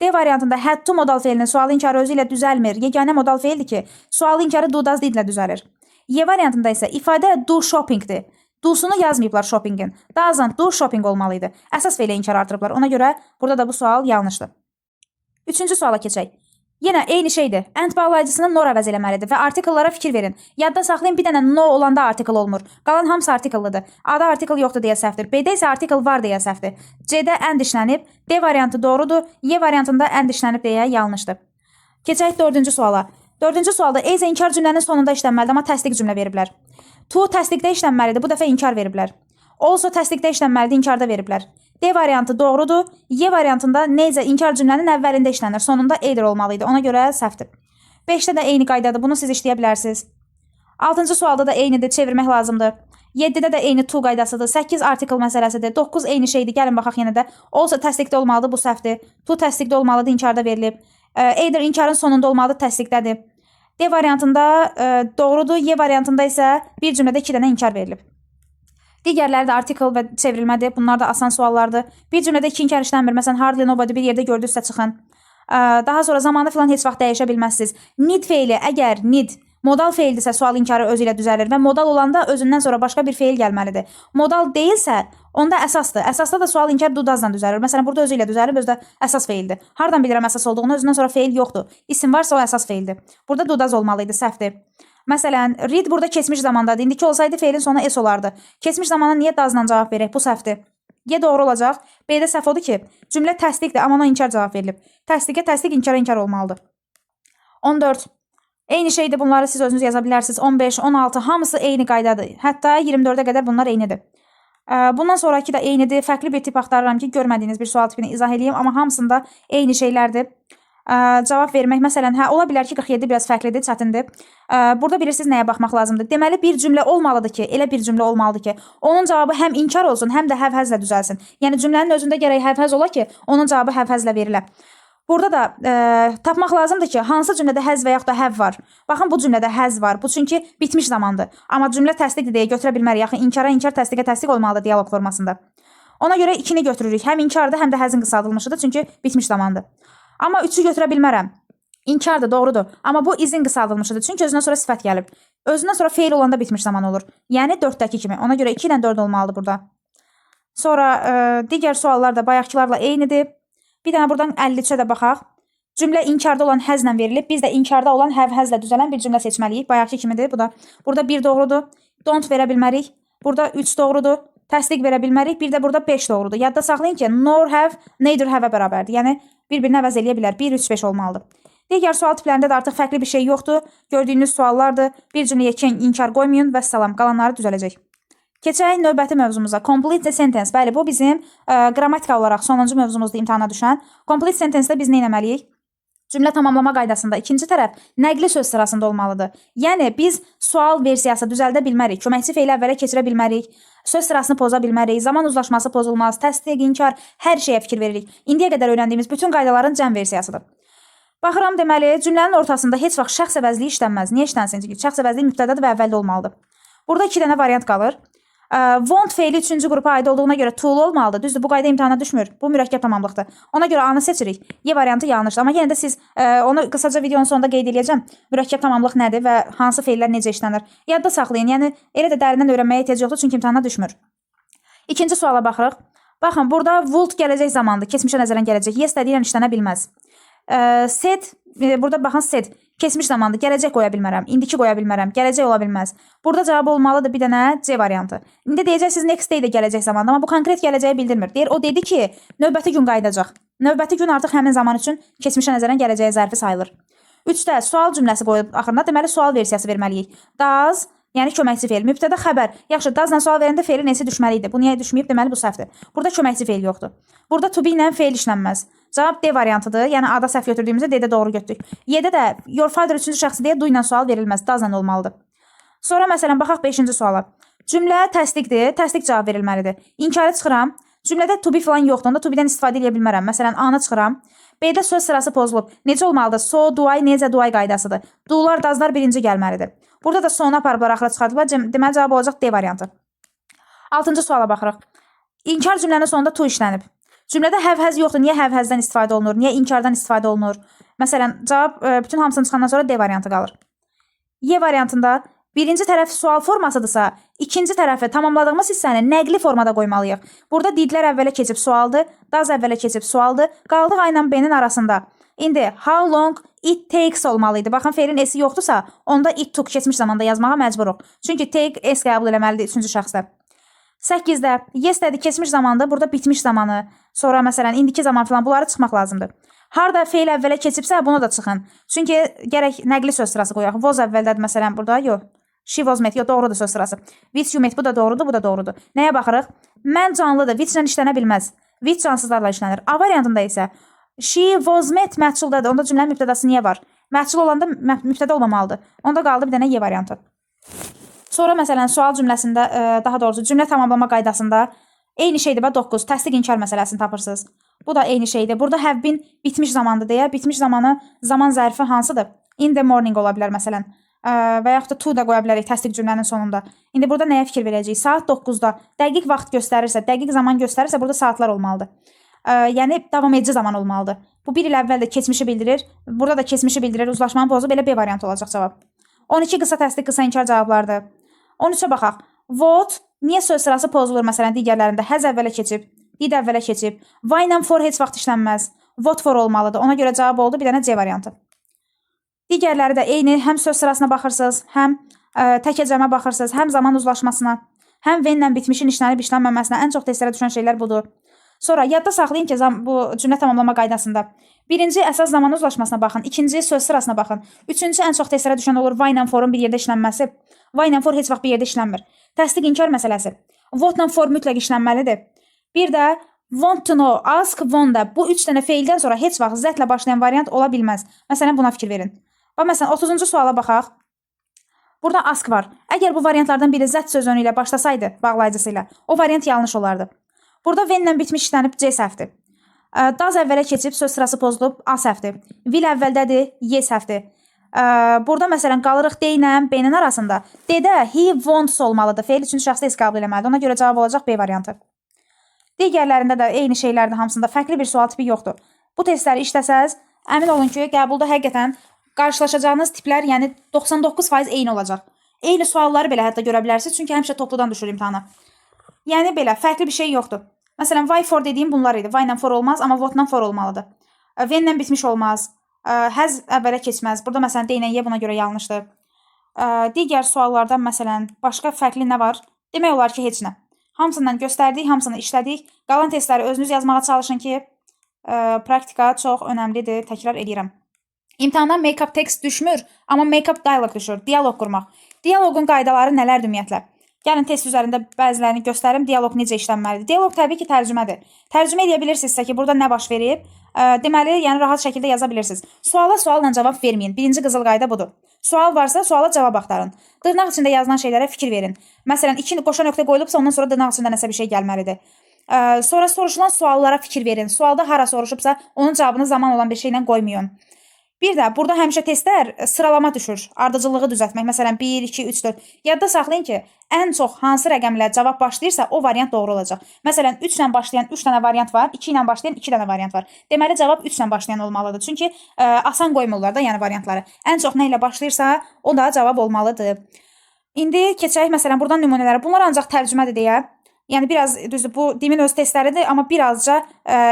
D variantında had to modal feilinin sualı inkarı özü ilə düzəlmir. Yeganə modal feildir ki, sualı inkarı do does did ilə düzəlir. Y variantında isə ifadə do shoppingdir. Do-sunu yazmayıblar shoppingin. Doesn't do shopping olmalıydı. Əsas feilə inkar artırıblar. Ona görə burada da bu sual yanlışdır. Üçüncü suala keçək. Yenə eyni şeydir. And bağlayıcısını nor əvəz eləməlidir və artikllara fikir verin. Yadda saxlayın, bir dənə no olanda artikl olmur. Qalan hamısı artiklıdır. A-da artikl yoxdur deyə səhvdir. B-də isə artikl var deyə səhvdir. C-də and işlənib. D variantı doğrudur. Y variantında and işlənib deyə yanlışdır. Keçək dördüncü suala. Dördüncü sualda is inkar cümlənin sonunda işlənməlidir, amma təsdiq cümlə veriblər. To təsdiqdə işlənməlidir. Bu dəfə inkar veriblər. Also təsdiqdə işlənməlidir. İnkarda veriblər. D variantı doğrudur. Y variantında necə inkar cümlənin əvvəlində işlənir. Sonunda either olmalıydı. Ona görə səhvdir. 5-də də eyni qaydadır. Bunu siz işləyə bilərsiniz. 6-cı sualda da eynidir. Çevirmək lazımdır. 7-də də eyni to qaydasıdır. 8 artikl məsələsidir. 9 eyni şeydir. Gəlin baxaq yenə də. Also təsdiqdə olmalıdır. Bu səhvdir. To təsdiqdə olmalıdır. İnkarda verilib. Either inkarın sonunda olmalıdır. Təsdiqdədir. D variantında doğrudur. Y variantında isə bir cümlədə 2 dənə inkar verilib. Digərləri də artikl və çevrilmədir. Bunlar da asan suallardır. Bir cümlədə 2 inkar işlənmir. Məsələn, hardly nobody bir yerdə gördünüzsə çıxın. Daha sonra zamanı filan heç vaxt dəyişə bilməzsiniz. Need feili, əgər need modal feildirsə sual inkarı özü ilə düzəlir və modal olanda özündən sonra başqa bir feil gəlməlidir. Modal deyilsə, onda əsasdır. Əsasda da sual inkar do doesla düzəlir. Məsələn, burada özü ilə düzəlir, özü də əsas feildir. Hardan bilirəm əsas olduğunu? Özündən sonra feil yoxdur. İsim varsa o əsas feildir. Burada do does olmalıydı, səhvdir. Məsələn, read burada keçmiş zamandadır. İndiki olsaydı feilin sonu s olardı. Keçmiş zamana niyə doesla cavab verək? Bu səhvdir. Y doğru olacaq. B-də səhv odur ki, cümlə təsdiqdir, amma ona inkar cavab verilib. Təsdiqə təsdiq, inkara inkar olmalıdır. 14. Eyni şeydir, bunları siz özünüz yaza bilərsiniz. 15, 16 hamısı eyni qaydadır. Hətta 24-ə qədər bunlar eynidir. Bundan sonraki da eynidir. Fərqli bir tip axtarıram ki, görmədiyiniz bir sual tipini izah edeyim, amma hamısında eyni şeylərdir. cavab vermək. Məsələn, hə, ola bilər ki, 47 biraz fərqlidir, çətindir. Burada bilirsiniz nəyə baxmaq lazımdır. Deməli, bir cümlə olmalıdır ki, elə bir cümlə olmalıdır ki, onun cavabı həm inkar olsun, həm də həvhəzlə düzəlsin. Yəni, cümlənin özündə gərək həvhəz ola ki, onun cavabı həvhəzlə verilə. Burada da tapmaq lazımdır ki, hansı cümlədə həz və yaxud da həv var. Baxın, bu cümlədə həz var. Bu çünki bitmiş zamandır. Amma cümlə təsdiqdir deyə götürə bilmərik. Yaxı, inkara inkar, təsdiqə təsdiq olmalıdır dialoq formasında. Ona görə 2-ni götürürük. Həm inkardır, həm də həzin qısaldılmışıdır, çünki bitmiş zamandır. Amma 3-ü götürə bilmərəm. İnkardır, doğrudur. Amma bu izin qısaldılmışıdır, çünki özündən sonra sifət gəlib. Özündən sonra feil olanda bitmiş zaman olur. Yəni 4-dəki kimi. Ona görə 2 ilə 4 olmalıdır burada. Sonra digər suallar da bayaqkilarla eynidir. Bir dənə buradan 53-ə də baxaq. Cümlə inkarda olan həzlə verilib. Biz də inkarda olan həvhəzlə düzələn bir cümlə seçməliyik. Bayaqki kimidir bu da. Burada 1 doğrudur. Don't verə bilmərik. Burada 3 doğrudur. Təsdiq verə bilmərik. Bir də burada 5 doğrudur. Yadda saxlayın ki, nor have, neither have-ə bərabərdir. Yəni, bir-birini əvəz eləyə bilər. 1, 3, 5 olmalıdır. Digər sual tiplərində də artıq fərqli bir şey yoxdur. Gördüyünüz suallardır. Bir cümləyə inkar qoymayın və salam. Qalanları düzələcək. Keçək növbəti mövzumuza. Complete the sentence. Bəli, bu bizim qrammatika olaraq sonuncu mövzumuzda imtahana düşən. Complete sentence-də biz nə etməliyik? Cümlə tamamlama qaydasında ikinci tərəf nəqli söz sırasında olmalıdır. Yəni, biz sual versiyası düzəldə bilmərik. Köməkçi feili əvvələ keçirə bilmərik. Söz sırasını poza bilmərik. Zaman uzlaşması pozulmaz. Təsdiq, inkar, hər şeyə fikir veririk. İndiyə qədər öyrəndiyimiz bütün qaydaların cəm versiyasıdır. Baxıram, deməli, cümlənin ortasında heç vaxt şəxs əvəzliyi işlənməz. Niyə işlənsin? Çünki şəxs əvəzliyi mübtədədir və əvvəldə olmalıdır. Burada 2 dənə variant qalır. Want feili 3-cü qrupa aid olduğuna görə tool olmalıdır. Düzdür, bu qayda imtahana düşmür. Bu mürəkkəb tamamlıqdır. Ona görə A-nı seçirik. Y variantı yanlışdır. Amma yenə də siz onu qısaca videonun sonunda qeyd edəcəm. Mürəkkəb tamamlıq nədir və hansı feillər necə işlənir? Yadda saxlayın. Yəni, elə də dərindən öyrənməyə ehtiyac yoxdur, çünki imtahana düşmür. İkinci suala baxırıq. Baxın, burada would gələcək zamandır. Keçmişə nəzərən gələcək. Yes istədiylə işlənə bilməz. Said, burada baxın said. Keçmiş zamandır. Gələcək qoya bilmərəm. İndiki qoya bilmərəm. Gələcək ola bilməz. Burada cavab olmalıdır bir dənə C variantı. İndi deyəcəksiniz next day də gələcək zamanda, amma bu konkret gələcəyi bildirmir. Deyir, o dedi ki, növbəti gün qayıdacaq. Növbəti gün artıq həmin zaman üçün keçmişə nəzərən gələcəyə zərfi sayılır. 3-də sual cümləsi qoyub axırına, deməli sual versiyası verməliyik. Does, yəni köməkçi feil. Mübtədə xəbər. Yaxşı, does-la sual verəndə feilin nesi düşməliydi. Bu niyə düşməyib? Deməli bu səhvdir. Burada köməkçi feil yoxdur. Burada to be ilə feil işlənməz. Cavab D variantıdır. Yəni A-da səhv götürdüyümüzdə D-də doğru götürdük. Y-də də your father 3-cü şəxsi deyə do ilə sual verilməz. Does-la olmalıdır. Sonra məsələn baxaq 5-ci suala. Cümlə təsdiqdir. Təsdiq cavab verilməlidir. İnkarı çıxıram. Cümlədə to be falan yoxdur. Onda to be-dən istifadə edə bilmərəm. Məsələn A-nı çıxıram. B-də söz sırası pozulub. Necə olmalıdır? So, do I, necə do I qaydasıdır. Do-lar, does-lar birinci gəlməlidir. Burada da sonu aparıblar, axıra çıxardıblar. Deməli cavab olacaq D variantı. 6-cı suala baxırıq. İnkar cümlənin sonunda to işlənib. Cümlədə həvhəz yoxdur. Niyə həvhəzdən istifadə olunur? Niyə inkardan istifadə olunur? Məsələn, cavab bütün hamısını çıxandan sonra D variantı qalır. Y variantında birinci tərəf sual formasıdırsa, ikinci tərəfi tamamladığımız hissəni nəqli formada qoymalıyıq. Burada didlər əvvələ keçib sualdır, does əvvələ keçib sualdır, qaldıq A ilə B-nin arasında. İndi how long it takes olmalıydı. Baxın, feilin S-i yoxdursa, onda it took keçmiş zamanda yazmağa məcburuq. Çünki take S qəbul eləməlidir 3-cü şəxsdə. 8-də yestədir keçmiş zamandır, burada bitmiş zamanı, sonra məsələn indiki zaman falan bunları çıxmaq lazımdır. Harda feil əvvələ keçibsə bunu da çıxın. Çünki gərək nəqli söz sırası qoyaq. Was əvvəldədir məsələn burada, yox. She was met, yox doğrudur söz sırası. Which you met, bu da doğrudur, bu da doğrudur. Nəyə baxırıq? Mən canlıdır, which ilə işlənə bilməz. Which cansızlarla işlənir. A variantında isə she was met məhculdadır. Onda cümlənin mübtədası niyə var? Məhcul olanda mübtədə olmamalıdır. Onda qaldı bir dənə Y variantı. Sonra məsələn sual cümləsində, daha doğrusu cümlə tamamlama qaydasında eyni şeydir və 9. Təsdiq inkar məsələsini tapırsınız. Bu da eyni şeydir. Burada have been bitmiş zamandır deyə, bitmiş zamanı zaman zərfi hansıdır? In the morning ola bilər məsələn. Və yaxud da to da qoya bilərik təsdiq cümlənin sonunda. İndi burada nəyə fikir verəcəyik? Saat 9-da dəqiq vaxt göstərirsə, dəqiq zaman göstərirsə burada saatlar olmalıdır. Yəni davam edici zaman olmalıdır. Bu bir il əvvəl də keçmişi bildirir. Burada da keçmişi bildirir. Uzlaşmanı pozub belə B variantı olacaq cavab. 12 qısa təsdiq, qısa inkar cavablardır. 13-ə baxaq. What, niyə söz sırası pozulur məsələn digərlərində? Həz əvvələ keçib, did əvvələ keçib. Why ilə for heç vaxt işlənməz. What for olmalıdır. Ona görə cavab oldu bir dənə C variantı. Digərləri də eyni, həm söz sırasına baxırsınız, həm təkəcəmə baxırsınız, həm zaman uzlaşmasına, həm venlə bitmişin işlənib işlənməməsinə ən çox testlərə düşən şeylər budur. Sonra yadda saxlayın ki, bu cümlə tamamlama qaydasında birinci əsas zaman uzlaşmasına baxın, ikinci söz sırasına baxın, üçüncü ən çox testlərə düşən olur why ilə forun bir yerdə işlənməsi. Why ilə for heç vaxt bir yerdə işlənmir. Təsdiq inkar məsələsi. What ilə for mütləq işlənməlidir. Bir də Want to know, ask, wonder. Bu 3 dənə feildən sonra heç vaxt zətlə başlayan variant ola bilməz. Məsələn, buna fikir verin. Və məsələn, 30-cu suala baxaq. Burada ask var. Əgər bu variantlardan biri zət sözünü ilə başlasaydı, bağlayıcısı ilə, o variant yanlış olardı. Burada when ilə bitmiş işlənib C səhvdir. Does əvvələ keçib söz sırası pozulub A səhvdir. Will əvvəldədir, Y səhvdir. Burada məsələn qalırıq D ilə B-nin arasında. D-də he wants olmalıdır. Feil üçün şəxsi s qəbul eləməlidir. Ona görə cavab olacaq B variantı. Digərlərində də eyni şeylərdir hamısında. Fərqli bir sual tipi yoxdur. Bu testləri işləsəz, əmin olun ki, qəbulda həqiqətən qarşılaşacağınız tiplər, yəni 99% eyni olacaq. Eyni sualları belə hətta görə bilərsiniz, çünki həmişə topludan düşür imtahana. Yəni belə, fərqli bir şey yoxdur. Məsələn, why for dediyim bunlar idi. Why ilə for olmaz, amma what ilə for olmalıdır. When ilə bitmiş olmaz. Has əvvələ keçməz. Burada məsələn D ilə Y buna görə yanlışdır. Digər suallardan məsələn, başqa fərqli nə var? Demək olar ki, heç nə. Hamısından göstərdik, hamısını işlədik. Qalan testləri özünüz yazmağa çalışın ki, praktika çox önəmlidir, təkrar edirəm. İmtahana make-up text düşmür, amma make-up dialog düşür, diyaloq qurmaq. Diyaloqun qaydaları nələrdir ümumiyyətlə? Gəlin test üzərində bəzilərini göstərim, diyaloq necə işlənməlidir. Diyaloq təbii ki, tərcümədir. Tərcümə edə bilirsinizsə ki, burada nə baş verib, deməli, yəni rahat şəkildə yaza bilirsiniz. Suala sualla cavab verməyin. Birinci qızıl qayda budur. Sual varsa, suala cavab axtarın. Dırnaq içində yazılan şeylərə fikir verin. Məsələn, 2 qoşa nöqtə qoyulubsa, ondan sonra dırnaq içində nəsə bir şey gəlməlidir. Sonra soruşulan suallara fikir verin. Sualda hara soruşubsa, onun cavabını zaman olan bir şeylə qoymayın. Bir də burada həmişə testlər sıralama düşür. Ardıcıllığı düzəltmək. Məsələn 1, 2, 3, 4. Yadda saxlayın ki, ən çox hansı rəqəmlə cavab başlayırsa o variant doğru olacaq. Məsələn 3 ilə başlayan 3 dənə variant var, 2 ilə başlayan 2 dənə variant var. Deməli cavab 3 ilə başlayan olmalıdır. Çünki asan qoymurlar da, yəni variantları. Ən çox nə ilə başlayırsa o da cavab olmalıdır. İndi keçək məsələn buradan nümunələrə. Bunlar ancaq tərcümədir deyə. Yəni biraz düzdür, bu dimin öz testləridir, amma birazca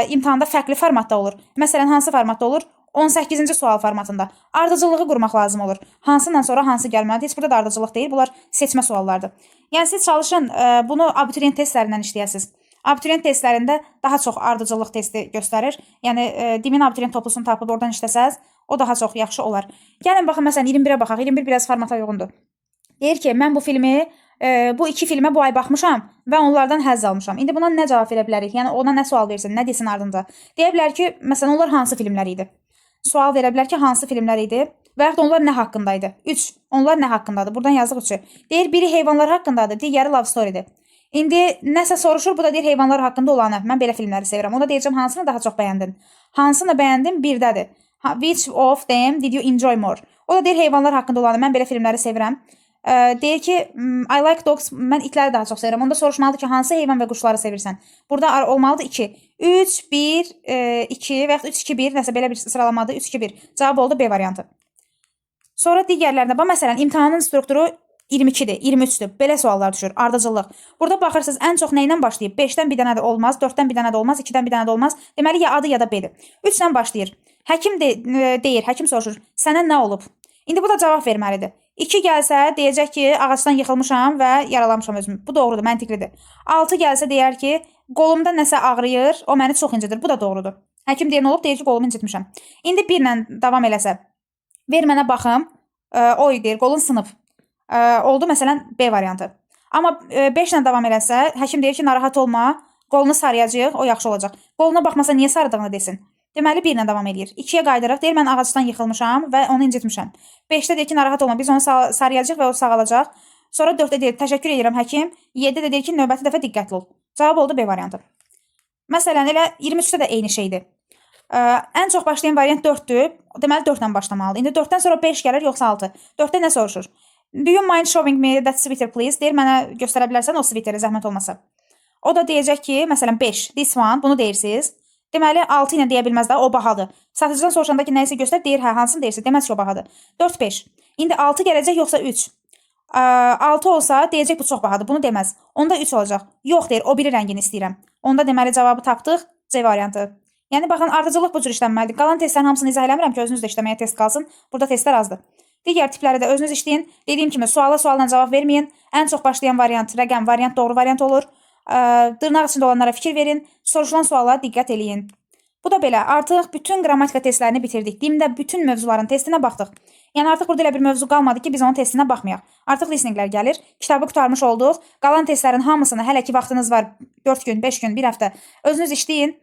imtahanda fərqli formatda olur. Məsələn hansı formatda olur? 18-ci sual formatında. Ardıcıllığı qurmaq lazım olur. Hansından sonra hansı gəlməlidir? Heç burada da ardıcıllıq deyil. Bunlar seçmə suallardır. Yəni siz çalışın bunu abituriyent testlərindən işləyəsiniz. Abituriyent testlərində daha çox ardıcıllıq testi göstərir. Yəni dimin abituriyent toplusunu tapıb oradan işləsəz, o daha çox yaxşı olar. Gəlin baxın məsələn 21-ə baxaq. 21 biraz formata uyğundur. Deyir ki, mən bu filmi bu 2 filmə bu ay baxmışam və onlardan həzz almışam. İndi buna nə cavab verə bilərik? Yəni ona nə sual versin, nə desin ardınca? Deyə bilər ki, məsələn onlar hansı filmlər idi? Sual verə bilər ki, hansı filmlər idi və yaxud onlar nə haqqındaydı? 3. Onlar nə haqqındadır? Buradan yazıq 3-ü. Deyir, biri heyvanlar haqqındadır, digəri love story-dir. İndi nəsə soruşur, bu da deyir heyvanlar haqqında olanı. Mən belə filmləri sevirəm. Ona deyəcəm, hansını daha çox bəyəndin? Hansını bəyəndin? Birdədir. Which of them did you enjoy more? O da deyir heyvanlar haqqında olanı. Mən belə filmləri sevirəm. Deyir ki, I like dogs, mən itləri daha çox sevirəm. Onda soruşmalıdır ki, hansı heyvan və quşları sevirsən? Burada olmalıdır 2. 3, 1, 2 və yaxud 3, 2, 1, nəsə belə bir sıralamadır. 3, 2, 1. Cavab oldu B variantı. Sonra digərlərində, məsələn, imtahanın strukturu 22-dir, 23-dür. Belə suallar düşür, ardıcıllıq. Burada baxırsınız, ən çox nə ilə başlayıb? 5-dən bir dənə də olmaz, 4-dən bir dənə də olmaz, 2-dən bir dənə də olmaz. Deməli, ya adı ya da B-dir. 3-dən başlayır. Həkim deyir, həkim soruşur, sənə nə olub? İndi bu da cavab verməlidir. 2 gəlsə deyəcək ki, ağacdan yıxılmışam və yaralamışam özümü. Bu doğrudur, məntiqlidir. 6 gəlsə deyər ki, qolumda nəsə ağrıyır, o məni çox incidir. Bu da doğrudur. Həkim deyir nə olub? Deyir ki, qolumu incitmişəm. İndi 1 ilə davam eləsə, ver mənə baxım, o deyir, qolun sınıb. Oldu məsələn B variantı. Amma 5 ilə davam eləsə, həkim deyir ki, narahat olma, qolunu sarıyacaq, o yaxşı olacaq. Qoluna baxmasa niyə sarıdığını desin. Deməli 1 ilə davam edir. 2-yə qaydıraq, deyir mən ağacdan yıxılmışam və onu incitmişəm. 5-də deyir ki, narahat olma, biz onu sarıyacaq və o sağalacaq. Sonra 4-də deyir, təşəkkür edirəm həkim. 7-də deyir ki, növbəti dəfə diqqətli ol. Cavab oldu B variantı. Məsələn, elə 23-də də eyni şeydir. Ən çox başlayan variant 4-dür. Deməli 4-dən başlamalıdır. İndi 4-dən sonra 5 gəlir, yoxsa 6. 4-də nə soruşur? Do you mind showing me that sweater please? Deyir, mənə göstərə bilərsən o sweateri, zəhmət olmasa. O da deyəcək ki, məsələn 5, this one, bunu deyirsiniz. Deməli 6 ilə deyə bilməz də, o bahadır. Satıcıdan soruşanda ki, nəyisə göstər, deyir, hə, hansını deyirsə, deməz ki, o bahadır. 4, 5. İndi 6 gələcək, yoxsa 3? 6 olsa, deyəcək, bu çox bahadır, bunu deməz. Onda 3 olacaq. Yox, deyir, o biri rəngini istəyirəm. Onda deməli cavabı tapdıq, C variantı. Yəni, baxın, ardıcıllıq bu cür işlənməlidir. Qalan testlərin hamısını izah eləmirəm ki, özünüz də işləməyə test qalsın. Burada testlər azdır. Digər tipləri də özünüz işləyin. Dediyim kimi, suala cavab verməyin. Ən çox başlayan variant, rəqəm variant doğru variant olur. Dırnaq içində olanlara fikir verin, soruşulan suala diqqət eləyin. Bu da belə, artıq bütün qrammatika testlərini bitirdik. Dildə bütün mövzuların testinə baxdıq. Yəni artıq burada elə bir mövzu qalmadı ki, biz onun testinə baxmayaq. Artıq listeninglər gəlir. Kitabı qurtarmış olduq. Qalan testlərin hamısını hələ ki vaxtınız var 4 gün, 5 gün, 1 həftə özünüz işləyin.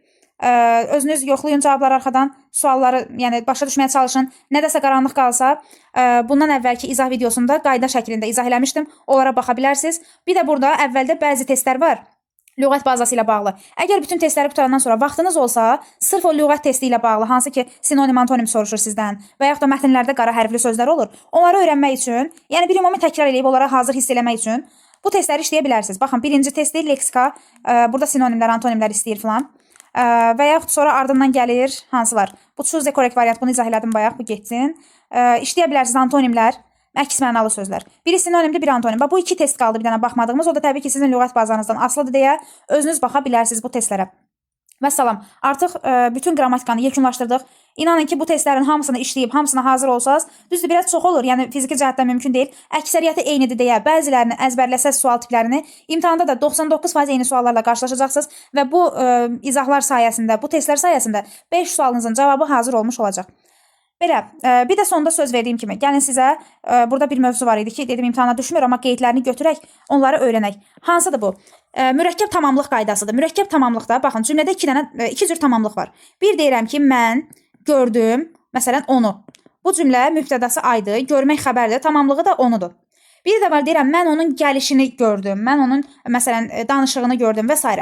Özünüz yoxlayın cavabları arxadan, sualları, yəni başa düşməyə çalışın. Nədəsə qaranlıq qalsa, bundan əvvəlki izah videosunda qayda şəklində izah eləmişdim. Onlara baxa bilərsiniz. Bir də burada əvvəldə bəzi testlər var. Lüğət bazası ilə bağlı. Əgər bütün testləri qutarandan sonra vaxtınız olsa, sırf o lüğət testi ilə bağlı, hansı ki sinonim, antonim soruşur sizdən və yaxud da mətnlərdə qara hərfli sözlər olur, onları öyrənmək üçün, yəni bir ümumi təkrar edib onlara hazır hiss eləmək üçün bu testləri işləyə bilərsiniz. Baxın, birinci testi leksika, burada sinonimlər, antonimlər istəyir filan. Və yaxud sonra ardından gəlir hansılar? Bu choose the correct variant, bunu izah elədim bayaq, bu getsin. İşləyə bilərsiniz antonimlər. Əks mənalı sözlər. Biri sinonimdir, biri antonim. Bu iki test qaldı bir dənə baxmadığımız. O da təbii ki, sizin lüğət bazanızdan asılıdır deyə özünüz baxa bilərsiniz bu testlərə. Vəssalam. Artıq bütün qrammatikanı yekunlaşdırdıq. İnanın ki, bu testlərin hamısını işləyib, hamısına hazır olsanız, düzdür, biraz çox olur. Yəni fiziki cəhətdən mümkün deyil. Əksəriyyəti eynidir deyə bəzilərini əzbərləsəz sual tiplərini, imtahanda da 99% eyni suallarla qarşılaşacaqsınız və bu izahlar sayəsində, bu testlər sayəsində 5 sualınızın cavabı hazır olmuş olacaq. Belə, bir də sonda söz verdiyim kimi, gəlin sizə burada bir mövzu var idi ki, dedim imtahana düşmür, amma qeydlərini götürək, onları öyrənək. Hansıdır bu? Mürəkkəb tamamlıq qaydasıdır. Mürəkkəb tamamlıqda, baxın, cümlədə iki cür tamamlıq var. Bir deyirəm ki, mən gördüm, məsələn, onu. Bu cümlə mübtədası aydır, görmək xəbərdir, tamamlığı da onudur. Bir də var, deyirəm, mən onun gəlişini gördüm, mən onun, məsələn, danışığını gördüm və s.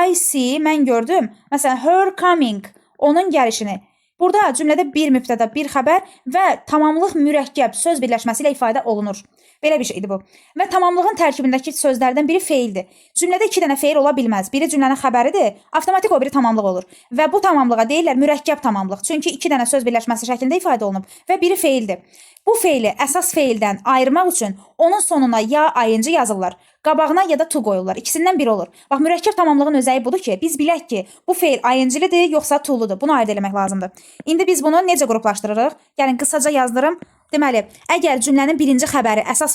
I see, mən gördüm, məsələn, her coming, onun gəlişini. Burada cümlədə bir mübtəda, bir xəbər və tamamlıq mürəkkəb söz birləşməsi ilə ifadə olunur. Belə bir şeydir bu. Və tamamlığın tərkibindəki sözlərdən biri feildir. Cümlədə 2 dənə feil ola bilməz. Biri cümlənin xəbəridir, avtomatik o biri tamamlıq olur. Və bu tamamlığa deyirlər mürəkkəb tamamlıq. Çünki 2 dənə söz birləşməsi şəklində ifadə olunub və biri feildir. Bu feili əsas feildən ayırmaq üçün onun sonuna ya ayıncı yazırlar, qabağına ya da to qoyurlar. İkisindən biri olur. Bax, mürəkkəb tamamlığın özəyi budur ki, biz bilək ki, bu feil ayıncılıdır, yoxsa to'ludur. Bunu ayırd eləmək lazımdır. İndi biz bunu necə qruplaşdırırıq? Gəlin qısaca yazdırım. Deməli, əgər cümlənin birinci xəbəri əsas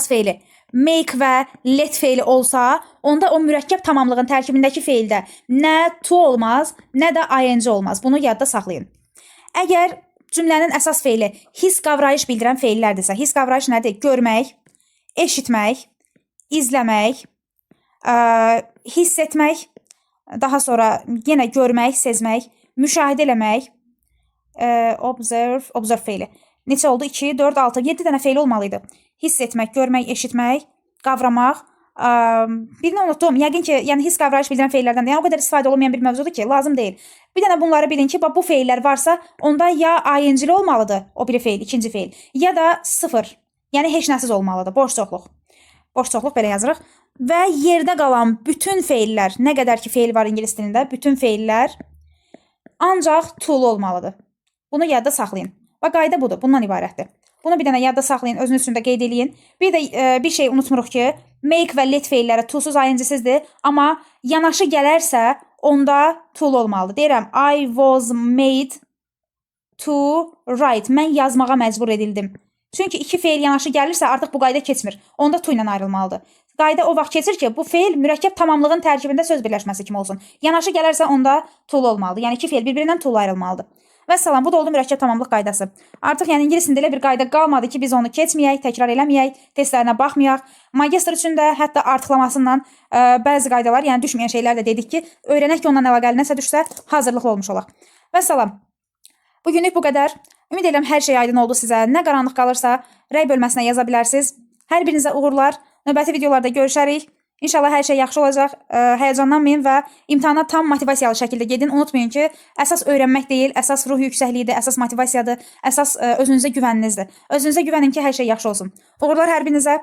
feili make və let feili olsa, onda o mürəkkəb tamamlığın tərkibindəki feildə nə to olmaz, nə də ayıncı olmaz. Bunu yadda saxlayın. Əgər cümlənin əsas feili his qavrayış bildirən feillərdirsə, his qavrayış nədir? Görmək, eşitmək, izləmək, hiss etmək, daha sonra yenə görmək, sezmək, müşahidə eləmək, observe feili. Neçə oldu? 2, 4, 6, 7 dənə feil olmalıydı. Hiss etmək, görmək, eşitmək, qavramaq. Birini unutdum. Yəqin ki, yəni hiss qavrayış bildirən feillərdən, yəni o qədər istifadə olmayan bir mövzudur ki, lazım deyil. Bir dənə bunları bilin ki, bu feillər varsa, onda ya ayıncılı olmalıdır o biri feil, ikinci feil, ya da 0. Yəni heç nəsiz olmalıdır. Boş çoxluq. Boş çoxluq belə yazırıq. Və yerdə qalan bütün feillər, nə qədər ki feil var ingilis dilində, bütün feillər ancaq to'lu olmalıdır. Bunu yadda saxlayın. Və qayda budur, bundan ibarətdir. Bunu bir dənə yadda saxlayın, özünüz üçün də qeyd eləyin. Bir də bir şey unutmuruq ki, make və let feilləri to'suz ayıncısızdır, amma yanaşı gələrsə, onda to'lu olmalıdır. Deyirəm, I was made to write. Mən yazmağa məcbur edildim. Çünki 2 feil yanaşı gəlirsə, artıq bu qayda keçmir. Onda to ilə ayrılmalıdır. Qayda o vaxt keçir ki, bu feil mürəkkəb tamamlığın tərkibində söz birləşməsi kimi olsun. Yanaşı gələrsə, onda to'lu olmalıdır. Yəni 2 feil bir-birindən to'lu ayrılmalıdır. Vəssalam, bu da oldu mürəkkəb tamamlıq qaydası. Artıq yəni ingilis dilində elə bir qayda qalmadı ki, biz onu keçməyək, təkrar eləməyək, testlərinə baxmayaq. Magistr üçün də hətta artıqlamasından bəzi qaydalar, yəni düşməyən şeylər də dedik ki, öyrənək ki, ondan əlaqəli nəsə düşsə, hazırlıqlı olmuş olaq. Vəssalam. Bugünlük bu qədər. Ümid edirəm hər şey aydın oldu sizə. Nə qaranlıq qalırsa, rəy bölməsinə yaza bilərsiniz. Hər birinizə uğurlar. Növbəti videolarda görüşərik. İnşallah hər şey yaxşı olacaq. Həyəcanlanmayın və imtahana tam motivasiyalı şəkildə gedin. Unutmayın ki, əsas öyrənmək deyil, əsas ruh yüksəkliyidir, əsas motivasiyadır, əsas özünüzə güvəninizdir. Özünüzə güvənin ki, hər şey yaxşı olsun. Uğurlar hər birinizə.